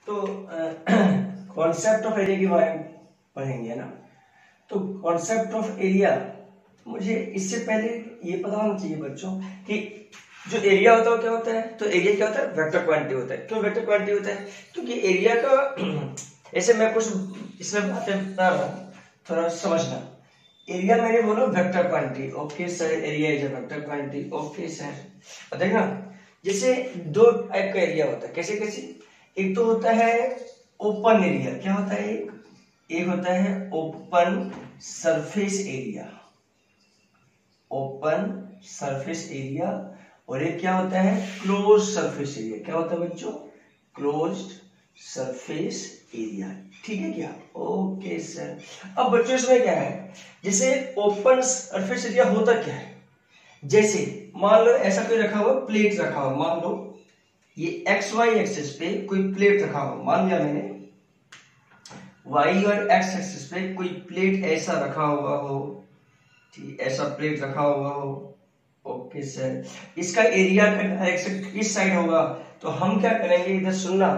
तो concept of area के बारे में पढ़ेंगे ना। तो कॉन्सेप्ट ऑफ एरिया, मुझे इससे पहले ये पता होना चाहिए बच्चों कि जो एरिया होता है वो क्या होता है। तो एरिया क्या होता है, वेक्टर क्वांटिटी होता है। क्यों वेक्टर क्वांटिटी होता है? क्योंकि एरिया का ऐसे मैं कुछ इसमें बातें बता रहा हूँ, थोड़ा समझना। एरिया मैंने बोला vector quantity, okay sir, area is a vector quantity, okay sir. और देखना, जैसे दो टाइप का एरिया होता है, कैसे कैसे। एक तो होता है ओपन एरिया, क्या होता है, एक होता है open surface area, open surface area, और एक क्या होता है क्लोज सरफेस एरिया। क्या होता है बच्चों, क्लोज्ड सरफेस एरिया, ठीक है क्या, ओके सर। अब बच्चों इसमें क्या है, जैसे ओपन सरफेस एरिया होता क्या है, जैसे मान लो ऐसा कोई रखा हुआ प्लेट रखा हुआ, मान लो ये एक्स वाई एक्सिस पे कोई प्लेट रखा हुआ, मान लिया मैंने वाई और एक्स एक्सिस पे कोई प्लेट ऐसा रखा हुआ हो, ठीक, ऐसा प्लेट रखा हुआ हो, ओके सर। इसका एरिया का डायरेक्शन किस साइड होगा, तो हम क्या करेंगे, इधर सुनना,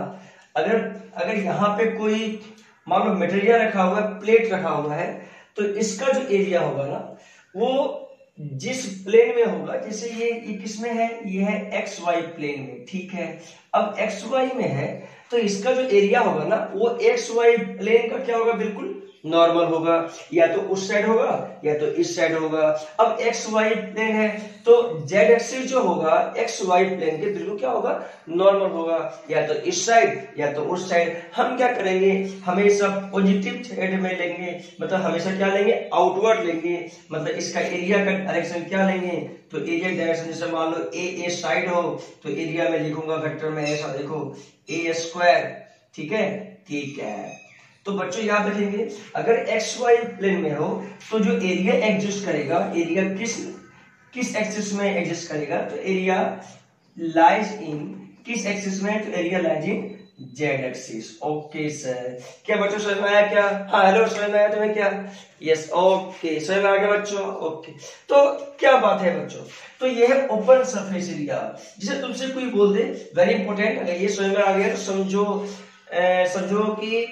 अगर अगर यहाँ पे कोई मान लो मटेरियल रखा हुआ है, प्लेट रखा हुआ है, तो इसका जो एरिया होगा ना वो जिस प्लेन में होगा, जैसे ये किस में है, ये है एक्स वाई प्लेन में, ठीक है। अब एक्स वाई में है तो इसका जो एरिया होगा ना वो एक्स वाई प्लेन का क्या होगा, बिल्कुल नॉर्मल होगा, या तो उस साइड होगा या तो इस साइड होगा। अब एक्स वाई प्लेन है तो जेड एक्सिस जो होगा एक्स वाई प्लेन के बिल्कुल क्या होगा, नॉर्मल होगा, या तो इस साइड या तो उस साइड। हम क्या करेंगे, हमेशा पॉजिटिव साइड में लेंगे, मतलब हमेशा क्या लेंगे, आउटवर्ड लेंगे, मतलब इसका एरिया का डायरेक्शन क्या लेंगे, तो एरिया डायरेक्शन जैसे मान लो ए साइड हो तो एरिया में लिखूंगा वेक्टर में ऐसा, देखो ए स्क्वायर, ठीक है, ठीक है। तो बच्चों याद रखेंगे, अगर एक्स वाई प्लेन में हो तो जो एरिया एग्जिस्ट करेगा, एरिया किस एक्सिस में एग्जिस्ट करेगा, तो एरिया लाइज इन किस एक्सिस में, तो area lies in Z axis, okay sir. क्या बच्चों समझ में आया क्या, हाँ हेलो, समझ में आया तुम्हें क्या, यस ओके, समझ में आ गया बच्चों, ओके। तो क्या बात है बच्चों, तो ये है ओपन सरफेस एरिया। जिसे तुमसे कोई बोल दे, वेरी इंपॉर्टेंट, अगर ये समझ में आ गया तो समझो कि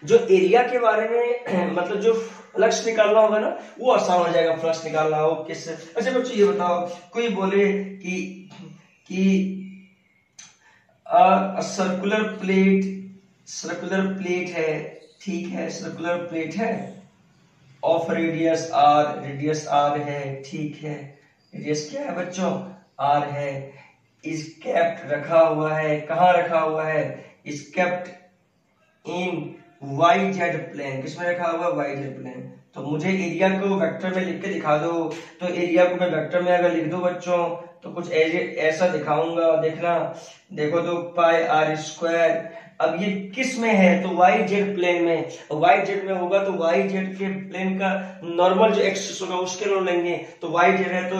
जो एरिया के बारे में मतलब जो फ्लक्स निकालना होगा ना वो आसान हो जाएगा, फ्लक्स निकालना हो किस। अच्छा बच्चों ये बताओ, कोई बोले कि सर्कुलर प्लेट है, ठीक है, सर्कुलर प्लेट है ऑफ रेडियस आर है, ठीक है, रेडियस क्या है बच्चों, आर है, इस कैप्ट रखा हुआ है, कहाँ रखा हुआ है, इस kept in Y Z plane, किसमें रखा हुआ, वाई जेड प्लेन। तो मुझे एरिया को वेक्टर में लिख के दिखा दो, तो एरिया को मैं वेक्टर में अगर लिख दूं बच्चों तो कुछ ऐसा दिखाऊंगा, देखना, देखो तो पाई आर स्क्वायर। अब ये किस में है, तो वाई जेड प्लेन में, वाई जेड में होगा तो वाई जेड के प्लेन का नॉर्मल जो एक्सिस होगा उसके लो लेंगे, तो वाई जेड है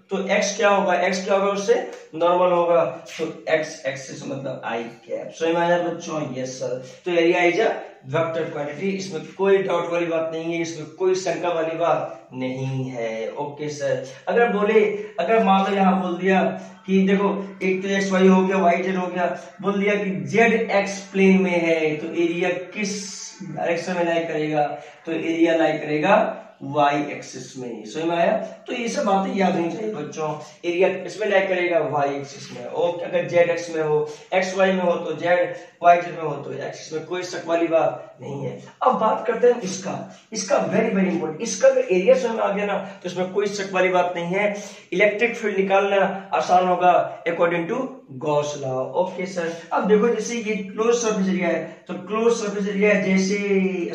तो एक्स क्या होगा, उससे नॉर्मल होगा, तो एक्स एक्सिस मतलब आई कैप। समझ में आया बच्चों, यस सर। तो area is a vector quantity, इसमें कोई डाउट वाली बात नहीं है, इसमें कोई शंका वाली बात नहीं है, ओके सर। अगर मान लो यहाँ बोल दिया कि देखो एक तो एक्स वाई हो गया, वाई जेड हो गया, बोल दिया कि जेड एक्स प्लेन में है, तो एरिया किस डायरेक्शन में लाई करेगा, तो एरिया लाई करेगा वाई एक्सिस में। समझ में आया, तो ये सब बातें याद होनी चाहिए बच्चों। एरिया इसमें लाई करेगा वाई एक्सिस में, और अगर जेड एक्स में हो, एक्स वाई में हो तो जेड वाई जेड में हो तो एक्सिस में, कोई शक वाली बात नहीं है। अब बात करते हैं इसका वेरी वेरी इंपॉर्टेंट, इसका अगर एरिया समझ में आ गया ना तो इसमें कोई शक वाली बात नहीं है, इलेक्ट्रिक फील्ड निकालना आसान होगा according to Gauss law, okay sir. अब देखो जैसे ये क्लोज सरफेस एरिया है, तो क्लोज सरफेस एरिया जैसे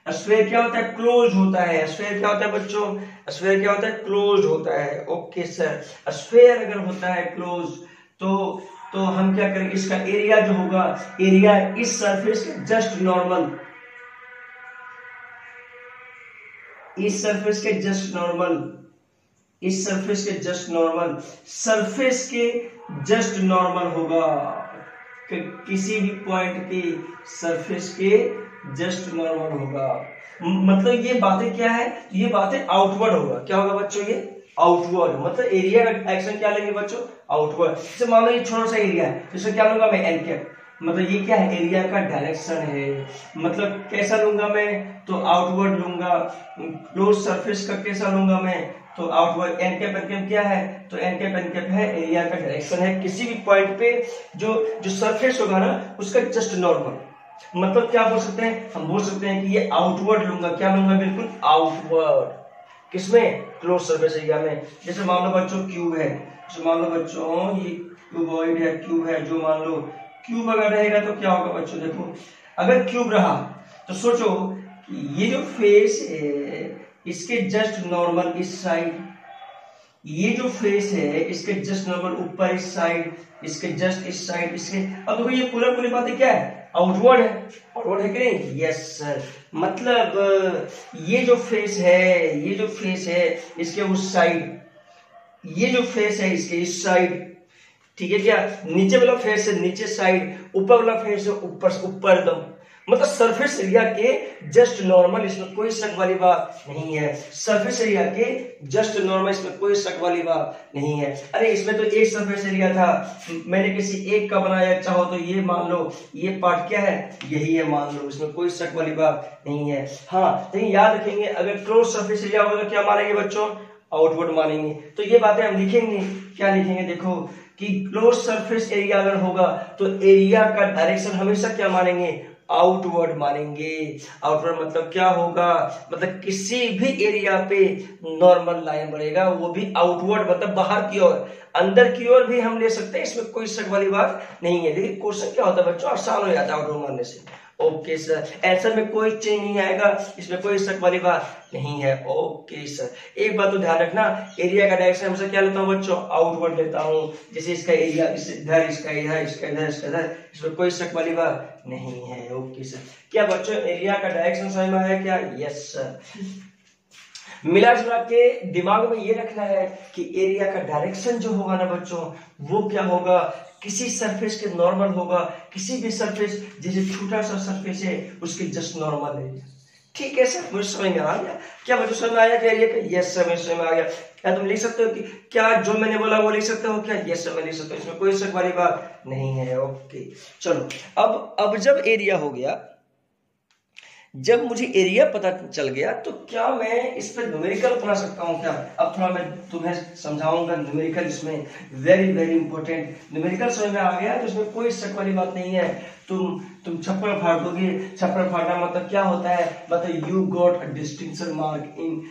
स्फेयर क्या होता है, क्लोज होता है। स्फेयर क्या होता है बच्चों, स्फेयर क्या होता है, क्लोज होता है, ओके सर। स्फेयर अगर होता है क्लोज तो हम क्या करेंगे, इसका एरिया जो होगा, एरिया इस सरफेस के जस्ट नॉर्मल, इस सरफेस के जस्ट नॉर्मल होगा, किसी भी पॉइंट के सरफेस के जस्ट नॉर्मल होगा। मतलब ये बातें क्या है, ये बातें आउटवर्ड होगा, क्या होगा बच्चों, ये आउटवर्ड, मतलब एरिया का डायरेक्शन क्या लेंगे बच्चों, आउटवर्ड। जैसे मान लो ये छोटा सा एरिया है, तो इसमें क्या लूंगा मैं, एन कैप, मतलब ये क्या है, एरिया का डायरेक्शन है, मतलब कैसा लूंगा मैं, तो आउटवर्ड लूंगा। क्लोज सरफेस का कैसा लूंगा मैं, तो आउटवर्ड। एन कैप क्या है, तो एन कैप है एरिया का डायरेक्शन है किसी भी पॉइंट पे जो जो सरफेस होगा ना उसका जस्ट नॉर्मल, मतलब क्या बोल सकते हैं, हम बोल सकते हैं कि ये आउटवर्ड लूंगा, क्या लूंगा, बिल्कुल आउटवर्ड, किसमें, क्लोज सरफेस एरिया में। जैसे मान लो बच्चों क्यूब है, जैसे मान लो बच्चों ये क्यूबॉइड है, क्यूब है, जो मान लो क्यूब अगर रहेगा तो क्या होगा बच्चों, देखो अगर क्यूब रहा तो सोचो कि ये जो फेस है इसके जस्ट नॉर्मल इस साइड, ये जो फेस है इसके जस्ट नॉर्मल ऊपर इस साइड, इसके जस्ट इस साइड, इसके, अब देखो ये पूरी बातें क्या है, आउटवर्ड है, आउटवर्ड है कि नहीं, यस सर। मतलब ये जो फेस है, ये जो फेस है इसके उस साइड, ये जो फेस है इसके इस साइड, ठीक है क्या, नीचे वाला फेस है नीचे साइड, ऊपर वाला फेस है ऊपर एकदम, मतलब सरफेस एरिया के जस्ट नॉर्मल, इसमें कोई शक वाली बात नहीं है, सरफेस एरिया के जस्ट नॉर्मल, इसमें कोई शक वाली बात नहीं है। अरे इसमें तो एक सरफेस एरिया था, मैंने किसी एक का बनाया, चाहो तो ये मान लो ये पार्ट क्या है, यही है मान लो, इसमें कोई शक वाली बात नहीं है। हाँ लेकिन याद रखेंगे अगर क्लोज सरफेस एरिया होगा तो क्या मानेंगे बच्चों, आउटवर्ड मानेंगे। तो ये बातें हम लिखेंगे, क्या लिखेंगे, देखो कि क्लोज सरफेस एरिया अगर होगा तो एरिया का डायरेक्शन हमेशा क्या मानेंगे, आउटवर्ड मानेंगे। आउटवर्ड मतलब क्या होगा, मतलब किसी भी एरिया पे नॉर्मल लाइन बढ़ेगा, वो भी आउटवर्ड मतलब बाहर की ओर, अंदर की ओर भी हम ले सकते हैं, इसमें कोई शक वाली बात नहीं है। लेकिन क्वेश्चन क्या होता है बच्चों, आसान हो जाता है आउटवर्ड मानने से। ओके सर, आंसर में कोई चेंज नहीं आएगा, इसमें कोई शक वाली बात नहीं है। ओके सर, एक बात तो ध्यान रखना, एरिया का डायरेक्शन हमेशा क्या लेता हूँ बच्चों, आउटवर्ड लेता हूँ। जैसे इसका एरिया इधर, इसका इधर, इसका इधर, इसका इधर, इसमें कोई शक वाली बात नहीं है। ओके सर, क्या बच्चों एरिया का डायरेक्शन समझ में आया क्या, यस सर। मिला जुला के दिमाग में ये रखना है कि एरिया का डायरेक्शन जो होगा ना बच्चों, वो क्या होगा, किसी सरफेस के नॉर्मल होगा, किसी भी सरफेस, जैसे छोटा सा सरफेस है उसके जस्ट नॉर्मल है। ठीक है सर, मुझे समझ में आ गया, क्या मुझे समझ में आया क्या एरिया का, यस सर मुझे समझ में आ गया। क्या तुम लिख सकते हो कि क्या जो मैंने बोला वो लिख सकते हो क्या, यस सर मैं लिख सकता हूँ, इसमें कोई शक वाली बात नहीं है। ओके चलो, अब जब एरिया हो गया, जब मुझे एरिया पता चल गया तो क्या मैं इस पर न्यूमेरिकल बना सकता हूँ क्या। अब थोड़ा मैं तुम्हें समझाऊंगा न्यूमेरिकल, इसमें वेरी वेरी इंपॉर्टेंट। न्यूमेरिकल समझ में आ गया तो इसमें कोई शक वाली बात नहीं है, तुम छप्पर फाड़ दोगे। छप्पर फाड़ना मतलब क्या होता है, मतलब you got a distinction mark in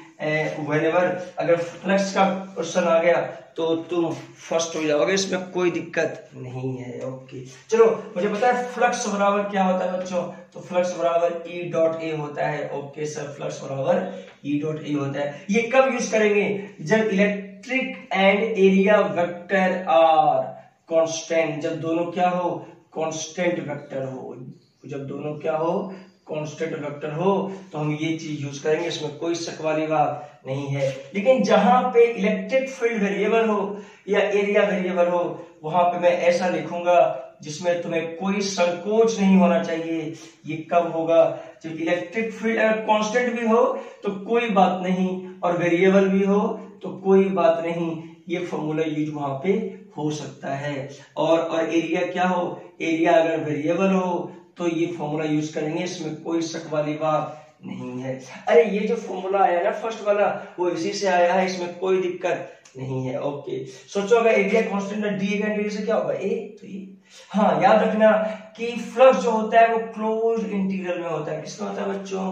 whenever, अगर फ्लक्स का क्वेश्चन आ गया तो तुम फर्स्ट हो जाओगे, इसमें कोई दिक्कत नहीं है। ओके चलो, मुझे पता है फ्लक्स बराबर क्या होता है बच्चों, तो फ्लक्स बराबर ई डॉट ए होता है। ओके सर, फ्लक्स बराबर ई डॉट ए होता है। ये कब यूज करेंगे, जब electric and area vector are constant, जब दोनों क्या हो, कांस्टेंट वेक्टर हो, जब दोनों क्या हो, कांस्टेंट वेक्टर हो, तो हम ये चीज यूज करेंगे, इसमें कोई शक वाली बात नहीं है। लेकिन जहां पे इलेक्ट्रिक फील्ड वेरिएबल हो या एरिया वेरिएबल हो, वहां पे मैं ऐसा लिखूंगा जिसमें तुम्हें कोई संकोच नहीं होना चाहिए। ये कब होगा, जब इलेक्ट्रिक फील्ड अगर कांस्टेंट भी हो तो कोई बात नहीं, और वेरिएबल भी हो तो कोई बात नहीं, ये फॉर्मूला यूज वहां पे हो सकता है। और एरिया क्या हो, एरिया अगर वेरिएबल हो तो ये फॉर्मूला यूज करेंगे, इसमें कोई शक वाली बात नहीं है। अरे ये जो फॉर्मूला आया ना फर्स्ट वाला, वो इसी से आया है, इसमें कोई दिक्कत नहीं है। ओके सोचो अगर एरिया कांस्टेंट है, डी का इंटीग्रल से क्या होगा, ए, तो ये। हाँ याद रखना कि फ्लक्स जो होता है वो क्लोज्ड इंटीग्रल में होता है। किसमें होता है बच्चों,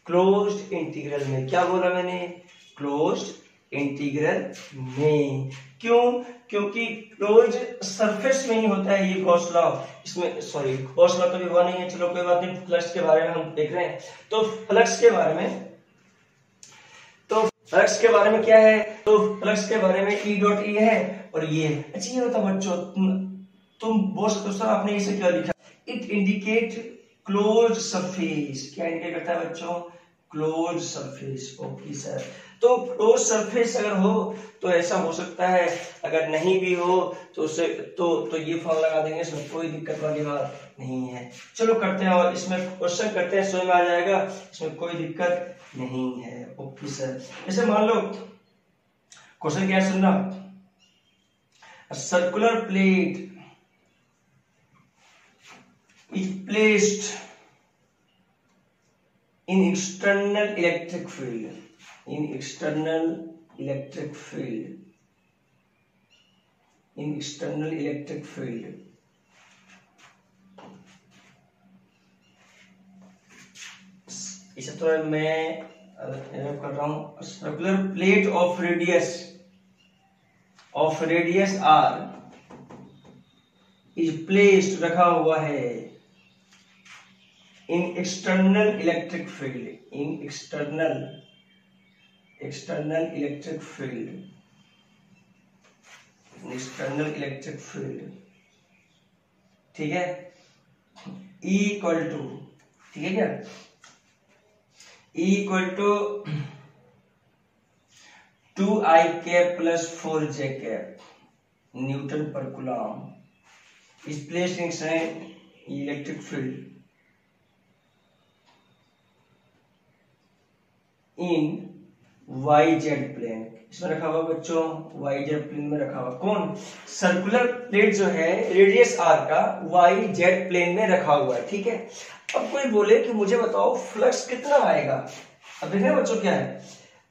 क्लोज्ड इंटीग्रल में। क्या बोला मैंने, क्लोज्ड इंटीग्रल में। क्यों, क्योंकि क्लोज सरफेस में ही होता है ये गॉस लॉ। इसमें सॉरी गॉस लॉ तो भी हुआ नहीं है, चलो कोई बात नहीं, फ्लक्स के बारे में हम देख रहे हैं। तो फ्लक्स के बारे में, तो फ्लक्स के बारे में क्या है, तो फ्लक्स के बारे में ई डॉट ई है और ये। अच्छा ये होता बच्चों, तुम बोल सकते हो सर आपने इसे क्या लिखा, इट इंडिकेट क्लोज सरफेस। क्या इंडिकेट करता है बच्चों, क्लोज सरफेस। ओके सर, तो क्लोज सरफेस अगर हो तो ऐसा हो सकता है, अगर नहीं भी हो तो उसे तो ये फॉर्म लगा देंगे, इसमें कोई दिक्कत वाली बात नहीं है। चलो करते हैं और इसमें क्वेश्चन करते हैं, समझ में आ जाएगा, इसमें कोई दिक्कत नहीं है। ओके सर, जैसे मान लो क्वेश्चन क्या है सुनना, circular plate is placed in external electric field, in external electric field, in external electric field, इसे थोड़ा मैं कर रहा हूं, circular plate of radius R is placed, रखा हुआ है in external electric field, in external electric field, in external electric field, ठीक है, E इक्वल टू, ठीक है क्या, E equal to 2I cap plus 4J cap newton पर coulomb is placed in electric field in YZ plane, इसमें रखा हुआ बच्चों YZ प्लेन में रखा हुआ, कौन, सर्कुलर प्लेट जो है रेडियस r का YZ प्लेन में रखा हुआ है, ठीक है। अब कोई बोले कि मुझे बताओ फ्लक्स कितना आएगा, अब देखना बच्चों क्या है,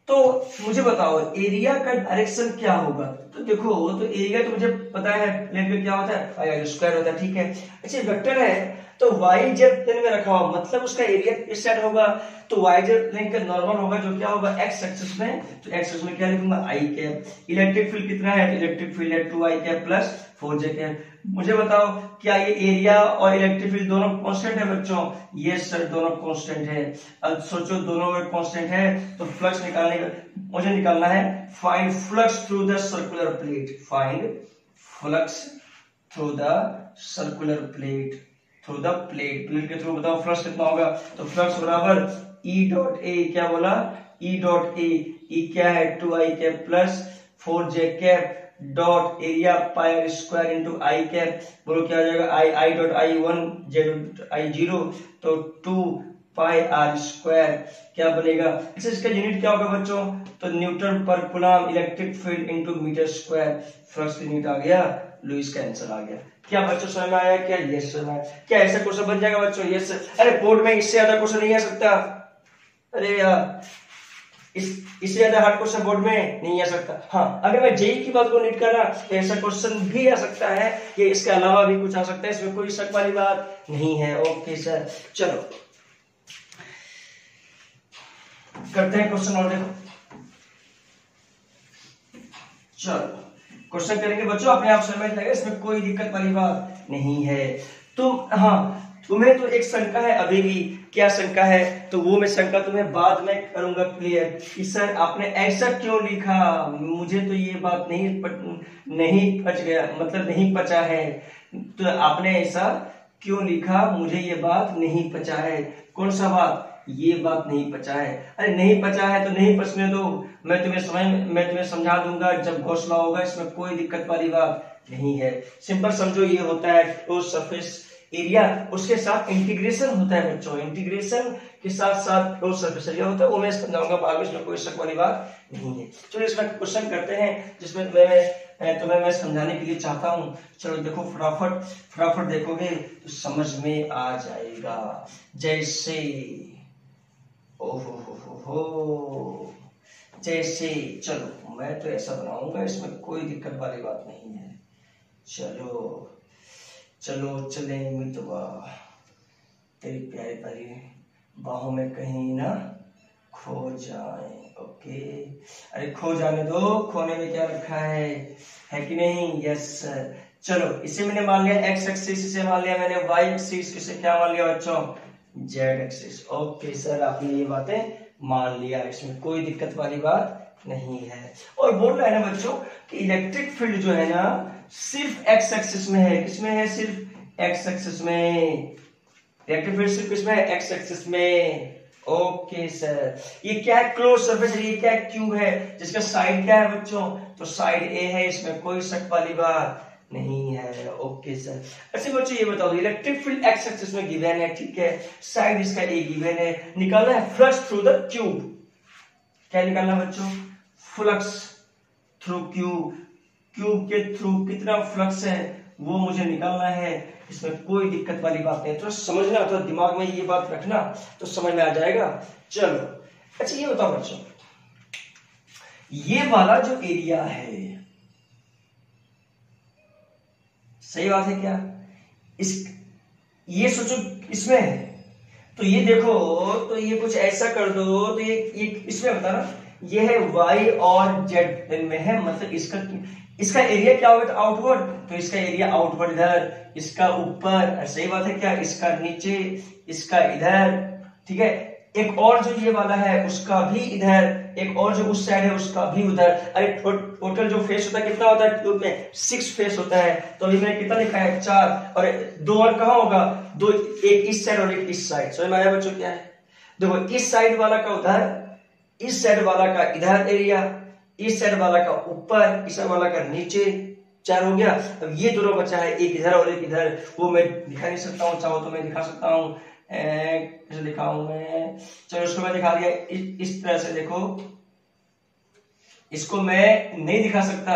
तो मुझे बताओ एरिया का डायरेक्शन क्या होगा, तो देखो तो एरिया तो मुझे पता है प्लेन का क्या होता है, पाई स्क्वायर होता है, ठीक है। अच्छा वेक्टर है तो YZ प्लेन में रखा हुआ, मतलब उसका एरिया इस साइड होगा, तो YZ प्लेन का नॉर्मल होगा जो क्या होगा x एक्सिस में, तो x एक्सिस में क्या लिखूंगा I कैप, इलेक्ट्रिक फील्ड कितना है, इलेक्ट्रिक फील्ड है 2I cap plus 4J cap. मुझे बताओ क्या ये एरिया और इलेक्ट्रिक फील्ड दोनों कांस्टेंट है बच्चों, यस सर दोनों कांस्टेंट है। अब सोचो दोनों में कांस्टेंट है तो फ्लक्स निकालने का मुझे निकालना है, find flux through the circular plate, find flux through the circular plate, through the plate के थ्रू बताओ फ्लक्स कितना होगा, तो फ्लक्स बराबर E डॉट ए, क्या बोला E डॉट ए, E क्या है 2I cap plus 4J cap dot area pi square into I cap, बोलो क्या आ जाएगा I dot I1 J dot I0 तो 2 पाई R स्क्वायर क्या बनेगा। अच्छा इसका यूनिट क्या होगा बच्चों, तो न्यूटन पर coulomb electric field into metre square, flux का यूनिट आ गया, लुईस का आंसर आ गया। क्या बच्चों समझ में आया, क्या यस समझ में आया, क्या ऐसा क्वेश्चन बन जाएगा बच्चों, यस। अरे बोर्ड में इससे ज्यादा क्वेश्चन नहीं आ सकता, अरे यार इससे ज्यादा हार्ड क्वेश्चन बोर्ड में नहीं आ सकता। हाँ अगर मैं जेई की बात को नीट कर रहा तो ऐसा क्वेश्चन भी आ सकता है, ये इसके अलावा भी कुछ आ सकता है, इसमें कोई शक वाली बात नहीं है। ओके सर चलो करते हैं क्वेश्चन और देखो, चलो क्वेश्चन करेंगे बच्चों, अपने आप समझ लगेगा, इसमें कोई दिक्कत वाली बात नहीं है। तो हाँ तुम्हें तो एक शंका है अभी भी, क्या शंका है, तो वो मैं शंका तुम्हें बाद में करूंगा क्लियर कि सर आपने ऐसा क्यों लिखा, मुझे तो ये बात नहीं पच गया, मतलब नहीं पचा है, तो आपने ऐसा क्यों लिखा, मुझे ये बात नहीं पचा है। कौन सा बात, ये बात नहीं पचा है। अरे नहीं पचा है तो नहीं पचने दो, मैं तुम्हें समझा दूंगा जब हौसला होगा, इसमें कोई दिक्कत वाली बात नहीं है। सिंपल समझो ये होता है क्लोज सरफेस एरिया, उसके साथ इंटीग्रेशन होता है बच्चों, इंटीग्रेशन के साथ साथ क्लोज सरफेस एरिया होता है, वो मैं समझाऊंगा बाद में, इसमें कोई शक वाली बात नहीं है। चलो इसमें क्वेश्चन करते हैं जिसमें तुम्हें मैं समझाने के लिए चाहता हूँ। चलो देखो फटाफट देखोगे तो समझ में आ जाएगा। जैसे ओहो जैसे, चलो मैं तो ऐसा बनाऊंगा, इसमें कोई दिक्कत वाली बात नहीं है। चलो चले मितवा तेरी प्यारी प्यारी बाहों में कहीं ना खो जाए। ओके अरे खो जाने दो, खोने में क्या रखा है कि नहीं, यस सर। चलो इसे मैंने मान लिया एक्स एक्सिस, इसे मान लिया मैंने वाई एक्सिस, इसे क्या मान लिया बच्चों जेड एक्सिस। ओके सर आपने ये बातें मान लिया, इसमें कोई दिक्कत वाली बात नहीं है। और बोल रहा है ना बच्चों कि इलेक्ट्रिक फील्ड जो है ना सिर्फ एक्स एक्सिस में है, किसमें है, सिर्फ एक्स एक्सिस में, इलेक्ट्रिक फील्ड सिर्फ किसमें है, एक्स एक्सिस में। ओके सर ये क्या है, क्लोज सरफेस, ये क्या है, क्यू है, जिसका साइड क्या है बच्चों, तो साइड ए है, इसमें कोई शक वाली बात नहीं है। ओके सर अच्छा बच्चों ये बताओ इलेक्ट्रिक फील्ड एक्स एक्सिस में गिवन है, ठीक है, साइड इसका ए गिवन है, निकालना है फ्लक्स थ्रू द ट्यूब। क्या निकालना बच्चों, फ्लक्स थ्रू क्यूब, क्यूब के थ्रू कितना फ्लक्स है वो मुझे निकालना है। इसमें कोई दिक्कत वाली बात नहीं, तो समझना, तो दिमाग में ये बात रखना तो समझ में आ जाएगा। चलो अच्छा ये बताओ बच्चों, ये वाला जो एरिया है, सही बात है क्या? ये सोचो इसमें है, तो ये देखो, तो ये कुछ ऐसा कर दो, तो ये इसमें बता ना, ये है y और z में है, मतलब इसका एरिया क्या होगा? आउटवर्ड, तो इसका एरिया आउटवर्ड इधर, इसका ऊपर, सही बात है क्या? इसका नीचे, इसका इधर, ठीक है। एक और जो ये वाला है उसका भी इधर, एक और जो उस साइड है उसका भी उधर। अरे टोटल जो फेस होता है कितना होता है ट्यूब में? 6 फेस होता है, तो अभी मैंने कितना लिखा है? 4, और 2 और कहाँ होगा? 2, एक इस साइड और एक इस साइड। समझ में आया बच्चों क्या है? देखो इस साइड वाला का उधर, इस साइड वाला का इधर एरिया, इस साइड वाला का ऊपर, इस साइड वाला का नीचे, 4 हो गया। अब ये दोनों बचा है, एक इधर और एक इधर, वो मैं दिखा नहीं सकता हूँ, चाहो तो मैं दिखा सकता हूँ, कैसे दिखाऊं मैं? चलो इसको मैं दिखा दिया, इस तरह से देखो, इसको मैं नहीं दिखा सकता,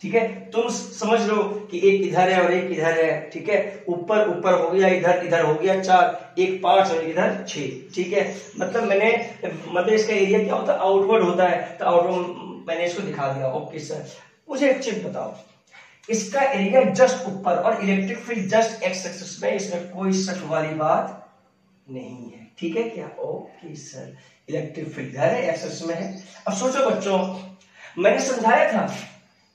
ठीक है। तुम समझ लो कि एक इधर है और एक इधर है, ठीक है। ऊपर ऊपर हो गया, इधर इधर हो गया 4, एक 5 और इधर 6, ठीक है। मतलब इसका एरिया क्या होता है? आउटवर्ड होता है, तो आउटवर्ड मैंने इसको दिखा दिया। ओके सर, मुझे एक चीज बताओ, इसका एरिया जस्ट ऊपर और electric field just x axis में, इसमें कोई शक वाली बात नहीं है, ठीक है क्या? ओके सर, इलेक्ट्रिक फील्ड है एक्स एक्सिस में है। अब सोचो बच्चों, मैंने समझाया था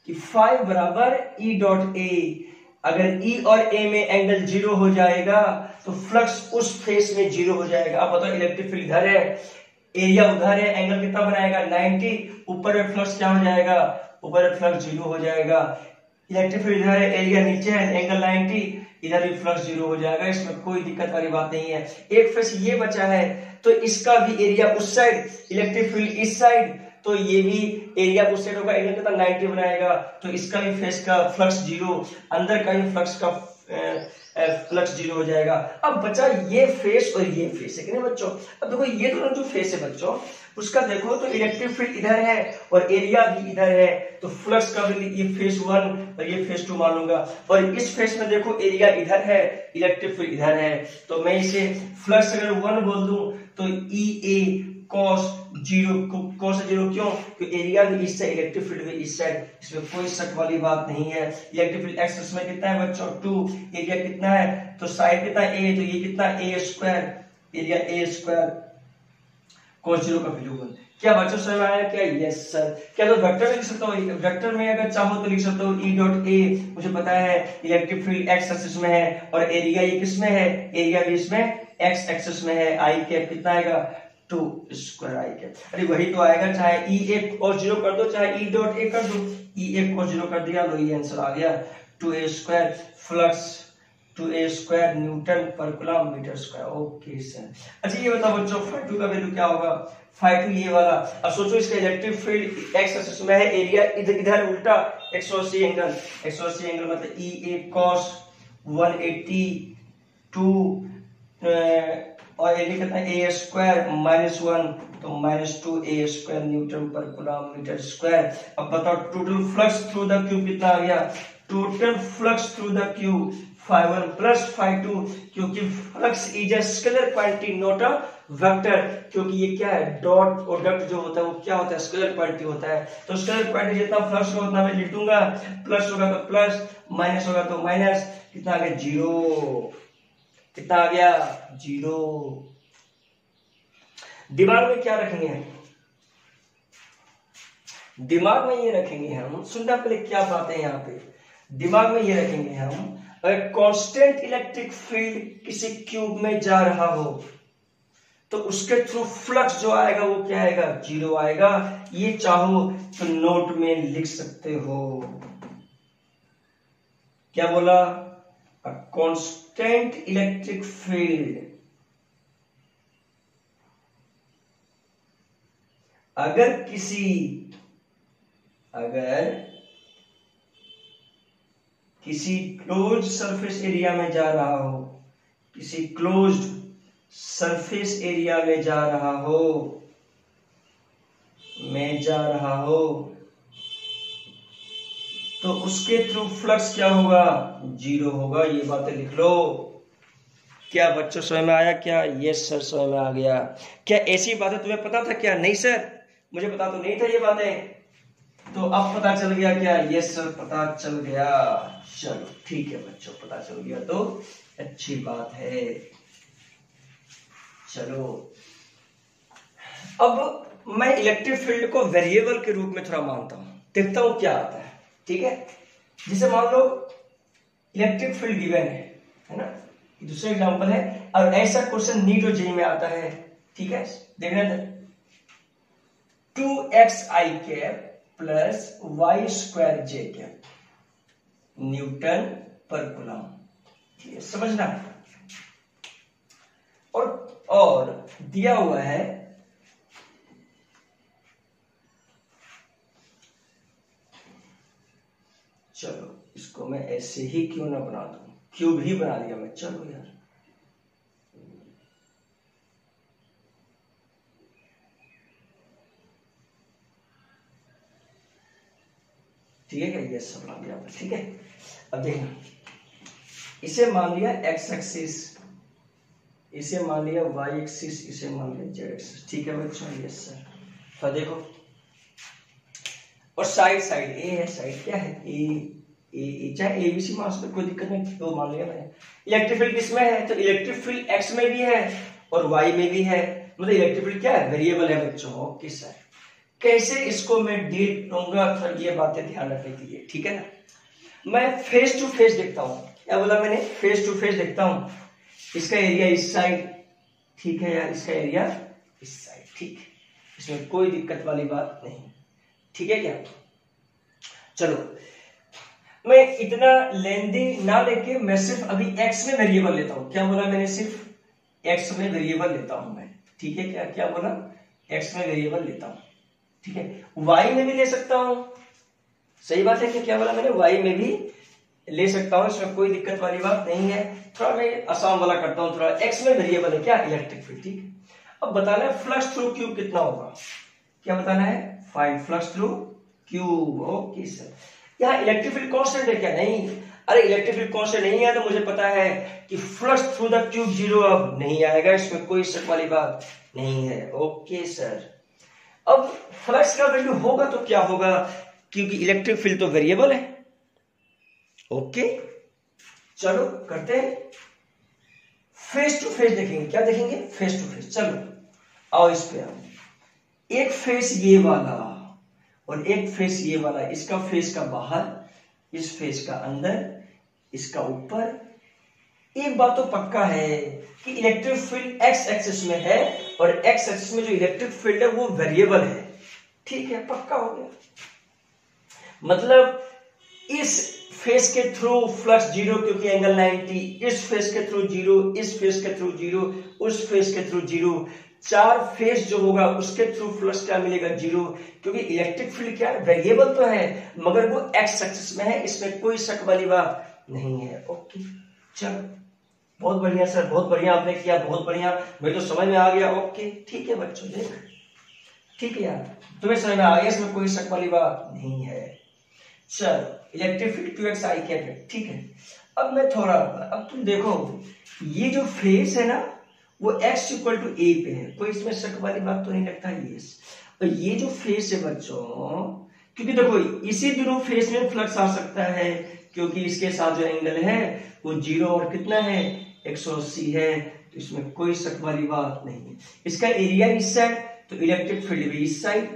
कि फाई बराबर ई डॉट ए, अगर ई और ए में एंगल 0 हो जाएगा तो फ्लक्स उस फेस में 0 हो जाएगा। अब बताओ इलेक्ट्रिक फील्ड इधर है, एरिया उधर है, एंगल कितना बनाएगा? 90, ऊपर में फ्लक्स क्या हो जाएगा? ऊपर में फ्लक्स 0 हो जाएगा। इलेक्ट्रिक फील्ड इधर है, एरिया नीचे है, एंगल 90, इधर भी फ्लक्स 0 हो जाएगा, इसमें कोई दिक्कत वाली बात नहीं है। एक फेस ये बचा है, तो इसका भी एरिया उस साइड, इलेक्ट्रिक फील्ड इस साइड, तो ये भी एरिया उस साइड होगा, एरिया कितना 90 बनाएगा, तो इसका भी फेस का फ्लक्स 0, अंदर का भी फ्लक्स का फ्लक्स 0 हो जाएगा। अब बचा ये फेस और ये फेस है कि नहीं बच्चों? अब देखो ये दोनों जो फेस है बच्चों, उसका देखो तो इलेक्ट्रिक फील्ड इधर है और एरिया भी इधर है, तो फ्लक्स का भी ये फेस 1 और ये फेस 2 मान लूंगा। और इस फेस में देखो एरिया इधर है, इलेक्ट्रिक फील्ड इधर है, तो मैं इसे फ्लक्स अगर 1 बोल दूं तो ई ए cos 0, cos 0 क्यों? क्योंकि एरिया भी इस साइड, इलेक्ट्रिक फील्ड भी इस साइड, इसमें कोई शक वाली बात नहीं है। इलेक्ट्रिक फील्ड एक्सिस में कितना है बच्चों? 2, एरिया कितना है? तो साइड कितना a, तो ये कितना a square, area a square, cos 0 का वैल्यू 1। क्या बच्चों समझ में आया क्या? Yes sir. क्या तो वेक्टर लिख सकता हूँ? वेक्टर में अगर चाहो तो लिख सकता हूँ ई डॉट ए, मुझे पता है इलेक्ट्रिक फील्ड एक्स एक्सिस में है और एरिया ये किस में है? एरिया भी इसमें एक्स एक्सिस में है। आई कैप कितना आएगा? 2 स्क्वायर आई कैप। अरे वही तो आएगा, चाहे ई ए cos 0 कर दो, चाहे ई डॉट ए कर दो, ई ए cos 0 कर दिया, लो ये आंसर आ गया 2a square flux 2a square newton पर coulomb metre square. Okay sir. अच्छा ये बताओ बच्चों, फाई 2 का वैल्यू क्या होगा? फाई 2 ये वाला। अब सोचो इसका इलेक्ट्रिक फील्ड एक्स एक्सिस में है, एरिया इधर इधर उल्टा 180 एंगल, 180 एंगल मतलब ई ए cos 182 और एरिया कितना? a स्क्वायर -1, तो -2a स्क्वायर न्यूटन पर कूलम मीटर स्क्वायर। अब बताओ total flux through the cube कितना आ गया? Total flux through the cube phi 1 plus phi 2, क्योंकि flux is a scalar quantity not a vector, क्योंकि ये क्या है? डॉट और डॉट जो होता है वो क्या होता है? स्केलर क्वांटिटी होता है। तो स्केलर क्वांटिटी जितना फ्लक्स होगा उतना मैं लिख दूंगा, प्लस होगा तो प्लस, माइनस होगा तो माइनस, कितना आ गया? 0। कितना आ गया? 0। दिमाग में क्या रखेंगे हम? दिमाग में ये रखेंगे हम, सुनना पहले क्या बात है यहाँ पे। दिमाग में ये रखेंगे हम, अगर कांस्टेंट इलेक्ट्रिक फील्ड किसी क्यूब में जा रहा हो तो उसके थ्रू फ्लक्स जो आएगा वो क्या आएगा? 0 आएगा। ये चाहो तो नोट में लिख सकते हो। क्या बोला? अ कांस्टेंट इलेक्ट्रिक फील्ड अगर किसी क्लोज सरफेस एरिया में जा रहा हो, किसी क्लोज्ड सरफेस एरिया में जा रहा हो, तो उसके थ्रू फ्लक्स क्या होगा, 0 होगा। ये बातें लिख लो। क्या बच्चों समझ में आया क्या? यस सर समझ में आ गया। क्या ऐसी बातें तुम्हें पता था क्या? नहीं सर मुझे पता तो नहीं था ये बातें, तो अब पता चल गया क्या? यस सर पता चल गया। चलो ठीक है बच्चों, पता चल गया तो अच्छी बात है। चलो अब मैं इलेक्ट्रिक फील्ड को वेरिएबल के रूप में थोड़ा मानता हूं, देखता हूं क्या आता है। ठीक है, जैसे मान लो इलेक्ट्रिक फील्ड गिवन है ना, दूसरा एग्जांपल है, और ऐसा क्वेश्चन नीट और जेईई में आता है। ठीक है, देखना 2xi cap plus Y square J cap newton पर कूलम। ठीक है, समझना। और दिया हुआ है चलो इसको मैं ऐसे ही क्यों ना बना दूं, क्यूब ही बना दिया मैं। चलो यार ठीक है क्या, ये सब बना दिया। ठीक है, अब देखना, इसे मान लिया एक्स एक्सिस, इसे मान लिया वाई एक्सिस, इसे मान लिया जेड एक्सिस। ठीक है बच्चों, यस सर। तो देखो, और साइड साइड ए है, साइड क्या है, ए चाहे ए बी सी मान सकते, कोई दिक्कत नहीं, तो मान लिया मैंने। इलेक्ट्रिक फील्ड किसमें है, तो इलेक्ट्रिक फील्ड एक्स में भी है और वाई में भी है, मतलब इलेक्ट्रिक फील्ड क्या है, वेरिएबल है बच्चों। ओके सर, कैसे इसको मैं डील करूंगा, ये बातें ध्यान रखने के लिए। ठीक है ना, मैं फेस टू फेस देखता हूं। क्या बोला मैंने, फेस टू फेस देखता हूं। इसका एरिया इस साइड, ठीक है यार, इसका एरिया इस साइड, ठीक है, इसमें कोई दिक्कत वाली बात नहीं। ठीक है क्या, चलो मैं इतना लेंदी ना लेके मैं सिर्फ अभी एक्स में वेरिएबल लेता हूं। क्या बोला मैंने, सिर्फ एक्स में वेरिएबल लेता हूं मैं। ठीक है क्या, क्या बोला, एक्स में वेरिएबल लेता हूं। ठीक है, वाई में भी ले सकता हूं, सही बात है कि क्या बोला मैंने, वाई में भी ले सकता हूं, इसमें कोई दिक्कत वाली बात नहीं है। थोड़ा मैं आसान वाला करता हूं, थोड़ा एक्स में वेरिएबल है क्या, इलेक्ट्रिक फील्ड। ठीक है, अब बताना है फ्लक्स थ्रू क्यूब कितना होगा। क्या बताना है, find flux through cube. Okay sir, यहाँ इलेक्ट्रिक फील्ड कांस्टेंट है क्या, नहीं। अरे इलेक्ट्रिक फील्ड कांस्टेंट नहीं है तो मुझे पता है कि फ्लक्स थ्रू द क्यूब 0 अब नहीं आएगा, इसमें कोई शक वाली बात नहीं है। ओके सर, अब फ्लक्स का वैल्यू होगा तो क्या होगा, क्योंकि इलेक्ट्रिक फील्ड तो वेरिएबल है। ओके चलो करते हैं, फेस टू फेस देखेंगे। क्या देखेंगे, फेस टू फेस। चलो आओ इस पे आओ, एक फेस ये वाला और एक फेस ये वाला, इसका फेस का बाहर, इस फेस का अंदर, इसका ऊपर। एक बात तो पक्का है कि इलेक्ट्रिक फील्ड एक्स एक्सिस में है और एक्स एक्सिस में जो इलेक्ट्रिक फील्ड है वो वेरिएबल है। ठीक है, पक्का हो गया। मतलब इस फेस के थ्रू फ्लक्स 0 क्योंकि एंगल 90, इस फेस के थ्रू 0, इस फेस के थ्रू 0, उस फेस के थ्रू 0, 4 फेस जो होगा उसके थ्रू फ्लक्स क्या मिलेगा, 0, क्योंकि इलेक्ट्रिक फील्ड क्या है, वेरिएबल तो है मगर वो एक्स एक्सिस में है, इसमें कोई शक वाली बात नहीं है। ओके चलो, बहुत बढ़िया सर, बहुत बढ़िया आपने किया, बहुत बढ़िया, मैं तो समझ में आ गया। ओके ठीक है बच्चों, देख ठीक है यार, तुम्हें समझ में आ गया, इसमें कोई शक वाली बात नहीं है। चलो इलेक्ट्रिक फील्ड 2xi कैप है। ठीक है, अब मैं थोड़ा, अब तुम देखो ये जो फेस है ना वो x इक्वल टू a पे है, कोई इसमें शक वाली बात तो नहीं लगता। ये और ये जो फेस है बच्चों, क्योंकि देखो इसी दोनों फेस में फ्लक्स आ सकता है, क्योंकि इसके साथ जो एंगल है वो 0 और कितना है, 180 है, तो इसमें कोई शक वाली बात नहीं है। इसका एरिया इस साइड तो इलेक्ट्रिक फील्ड भी इस साइड,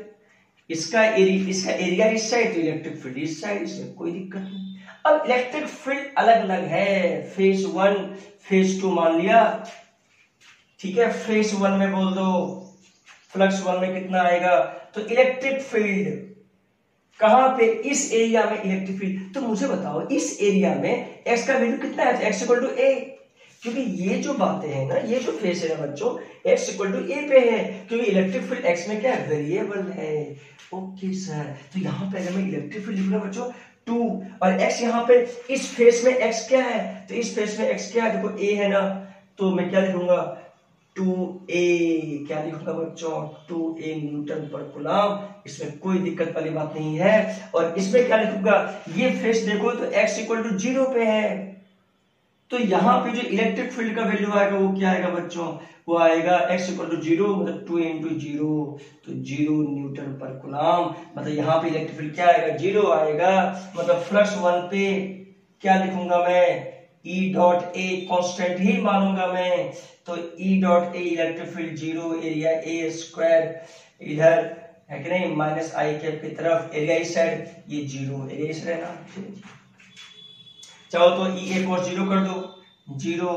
इसका एरिया इस साइड तो इलेक्ट्रिक फील्ड इस साइड, इसमें कोई दिक्कत नहीं। अब इलेक्ट्रिक फील्ड अलग अलग है, फेस 1 फेस 2 मान लिया। ठीक है, फेस 1 में बोल दो फ्लक्स 1 में कितना आएगा, तो इलेक्ट्रिक फील्ड कहां पे, इस एरिया में इलेक्ट्रिक फील्ड। तो मुझे बताओ इस एरिया में एक्स का वैल्यू कितना है, एक्स इक्वल टू ए, क्योंकि ये जो बातें हैं ना, ये जो फेस है ना बच्चों, एक्स इक्वल टू ए पे है, क्योंकि इलेक्ट्रिक फील्ड एक्स में क्या है, वेरिएबल है। ओके सर, तो यहाँ पे अगर मैं इलेक्ट्रिक फील्ड लिख रहा हूं बच्चों 2 और एक्स यहाँ पे इस फेस में एक्स क्या है, तो इस फेस में एक्स क्या है, देखो ए है ना, तो मैं क्या लिखूंगा 2a, क्या लिखूंगा बच्चों, 2a न्यूटन पर कूलम। इसमें कोई दिक्कत वाली बात नहीं है। और इसमें क्या लिखूंगा, ये फेस देखो तो x इक्वल टू 0 पे है, तो यहाँ पे जो इलेक्ट्रिक फील्ड का वैल्यू आएगा वो क्या आएगा बच्चों, वो आएगा x इक्वल टू 0, मतलब 2 इंटू 0, तो 0 न्यूटन पर कूलम। मतलब यहाँ पे इलेक्ट्रिक फील्ड क्या आएगा, 0 आएगा। मतलब फ्लक्स 1 पे क्या लिखूंगा मैं, E डॉट ए कॉन्स्टेंट ही मानूंगा मैं, तो E dot A electric field 0, area A square इधर है कि नहीं, माइनस आई कैप की तरफ, एरिया इस साइड, ये 0, एरिया इस साइड ना। चाहो तो E a cos 0 कर दो, 0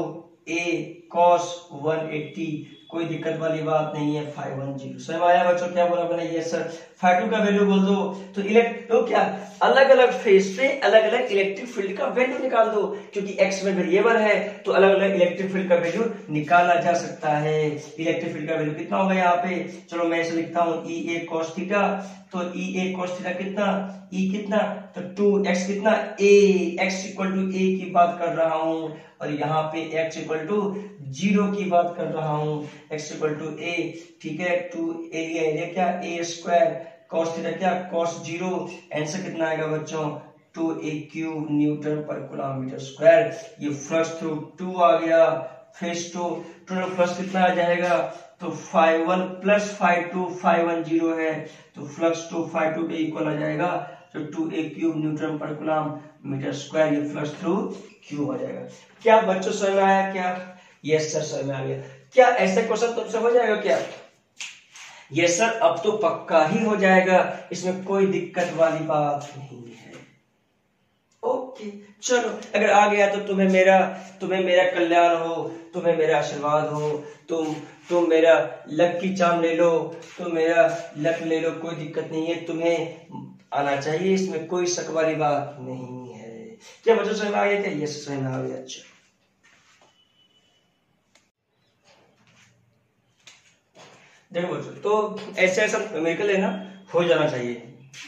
a cos 180, कोई दिक्कत वाली बात नहीं है। 510 समझ में आया बच्चों, क्या बोला मैंने, ये सर φ2 का वैल्यू बोल दो। तो क्या अलग अलग फेस पे अलग अलग इलेक्ट्रिक फील्ड का वैल्यू निकाल दो, क्योंकि x में वेरिएबल है तो अलग अलग इलेक्ट्रिक फील्ड का वैल्यू निकाला जा सकता है। इलेक्ट्रिक फील्ड का वैल्यू कितना होगा यहाँ पे, चलो मैं इसे लिखता हूँ E a cos थीटा, तो E a cos थीटा कितना, E कितना, तो 2x कितना, a, x equal to a की बात कर रहा हूँ, और यहाँ पे x इक्वल टू 0 की बात कर रहा हूँ, x इक्वल टू a, ठीक है। 2 एरिया क्या, a स्क्वायर, cos थीटा क्या, cos 0, आंसर कितना आएगा बच्चों, 2a क्यूब न्यूटन पर किलोमीटर स्क्वायर। ये फ्लक्स थ्रू 2 आ गया, फेस 2, टोटल फ्लक्स कितना आ जाएगा, तो 51 प्लस 52, 510 है, तो फ्लक्स 2 52 के इक्वल आ जाएगा, तो 2a क्यूब न्यूटन पर किलोमीटर स्क्वायर, ये फ्लक्स थ्रू क्यूब आ जाएगा। क्या बच्चों समझ में आया क्या, यस सर समझ में आ गया। क्या ऐसे क्वेश्चन तुमसे हो जाएगा क्या, यस सर अब तो पक्का ही हो जाएगा, इसमें कोई दिक्कत वाली बात नहीं है। ओके चलो, अगर आ गया तो तुम्हें मेरा कल्याण हो, तुम्हें मेरा आशीर्वाद हो, तुम मेरा लक की चाम ले लो, तुम मेरा लक ले लो, कोई दिक्कत नहीं है, तुम्हें आना चाहिए, इसमें कोई शक वाली बात नहीं है। क्या बच्चों समझ में आ गया क्या, यस समझ में आ गया। अच्छा देखो बच्चों, तो ऐसा न्यूमेरिकल है ना, हो जाना चाहिए,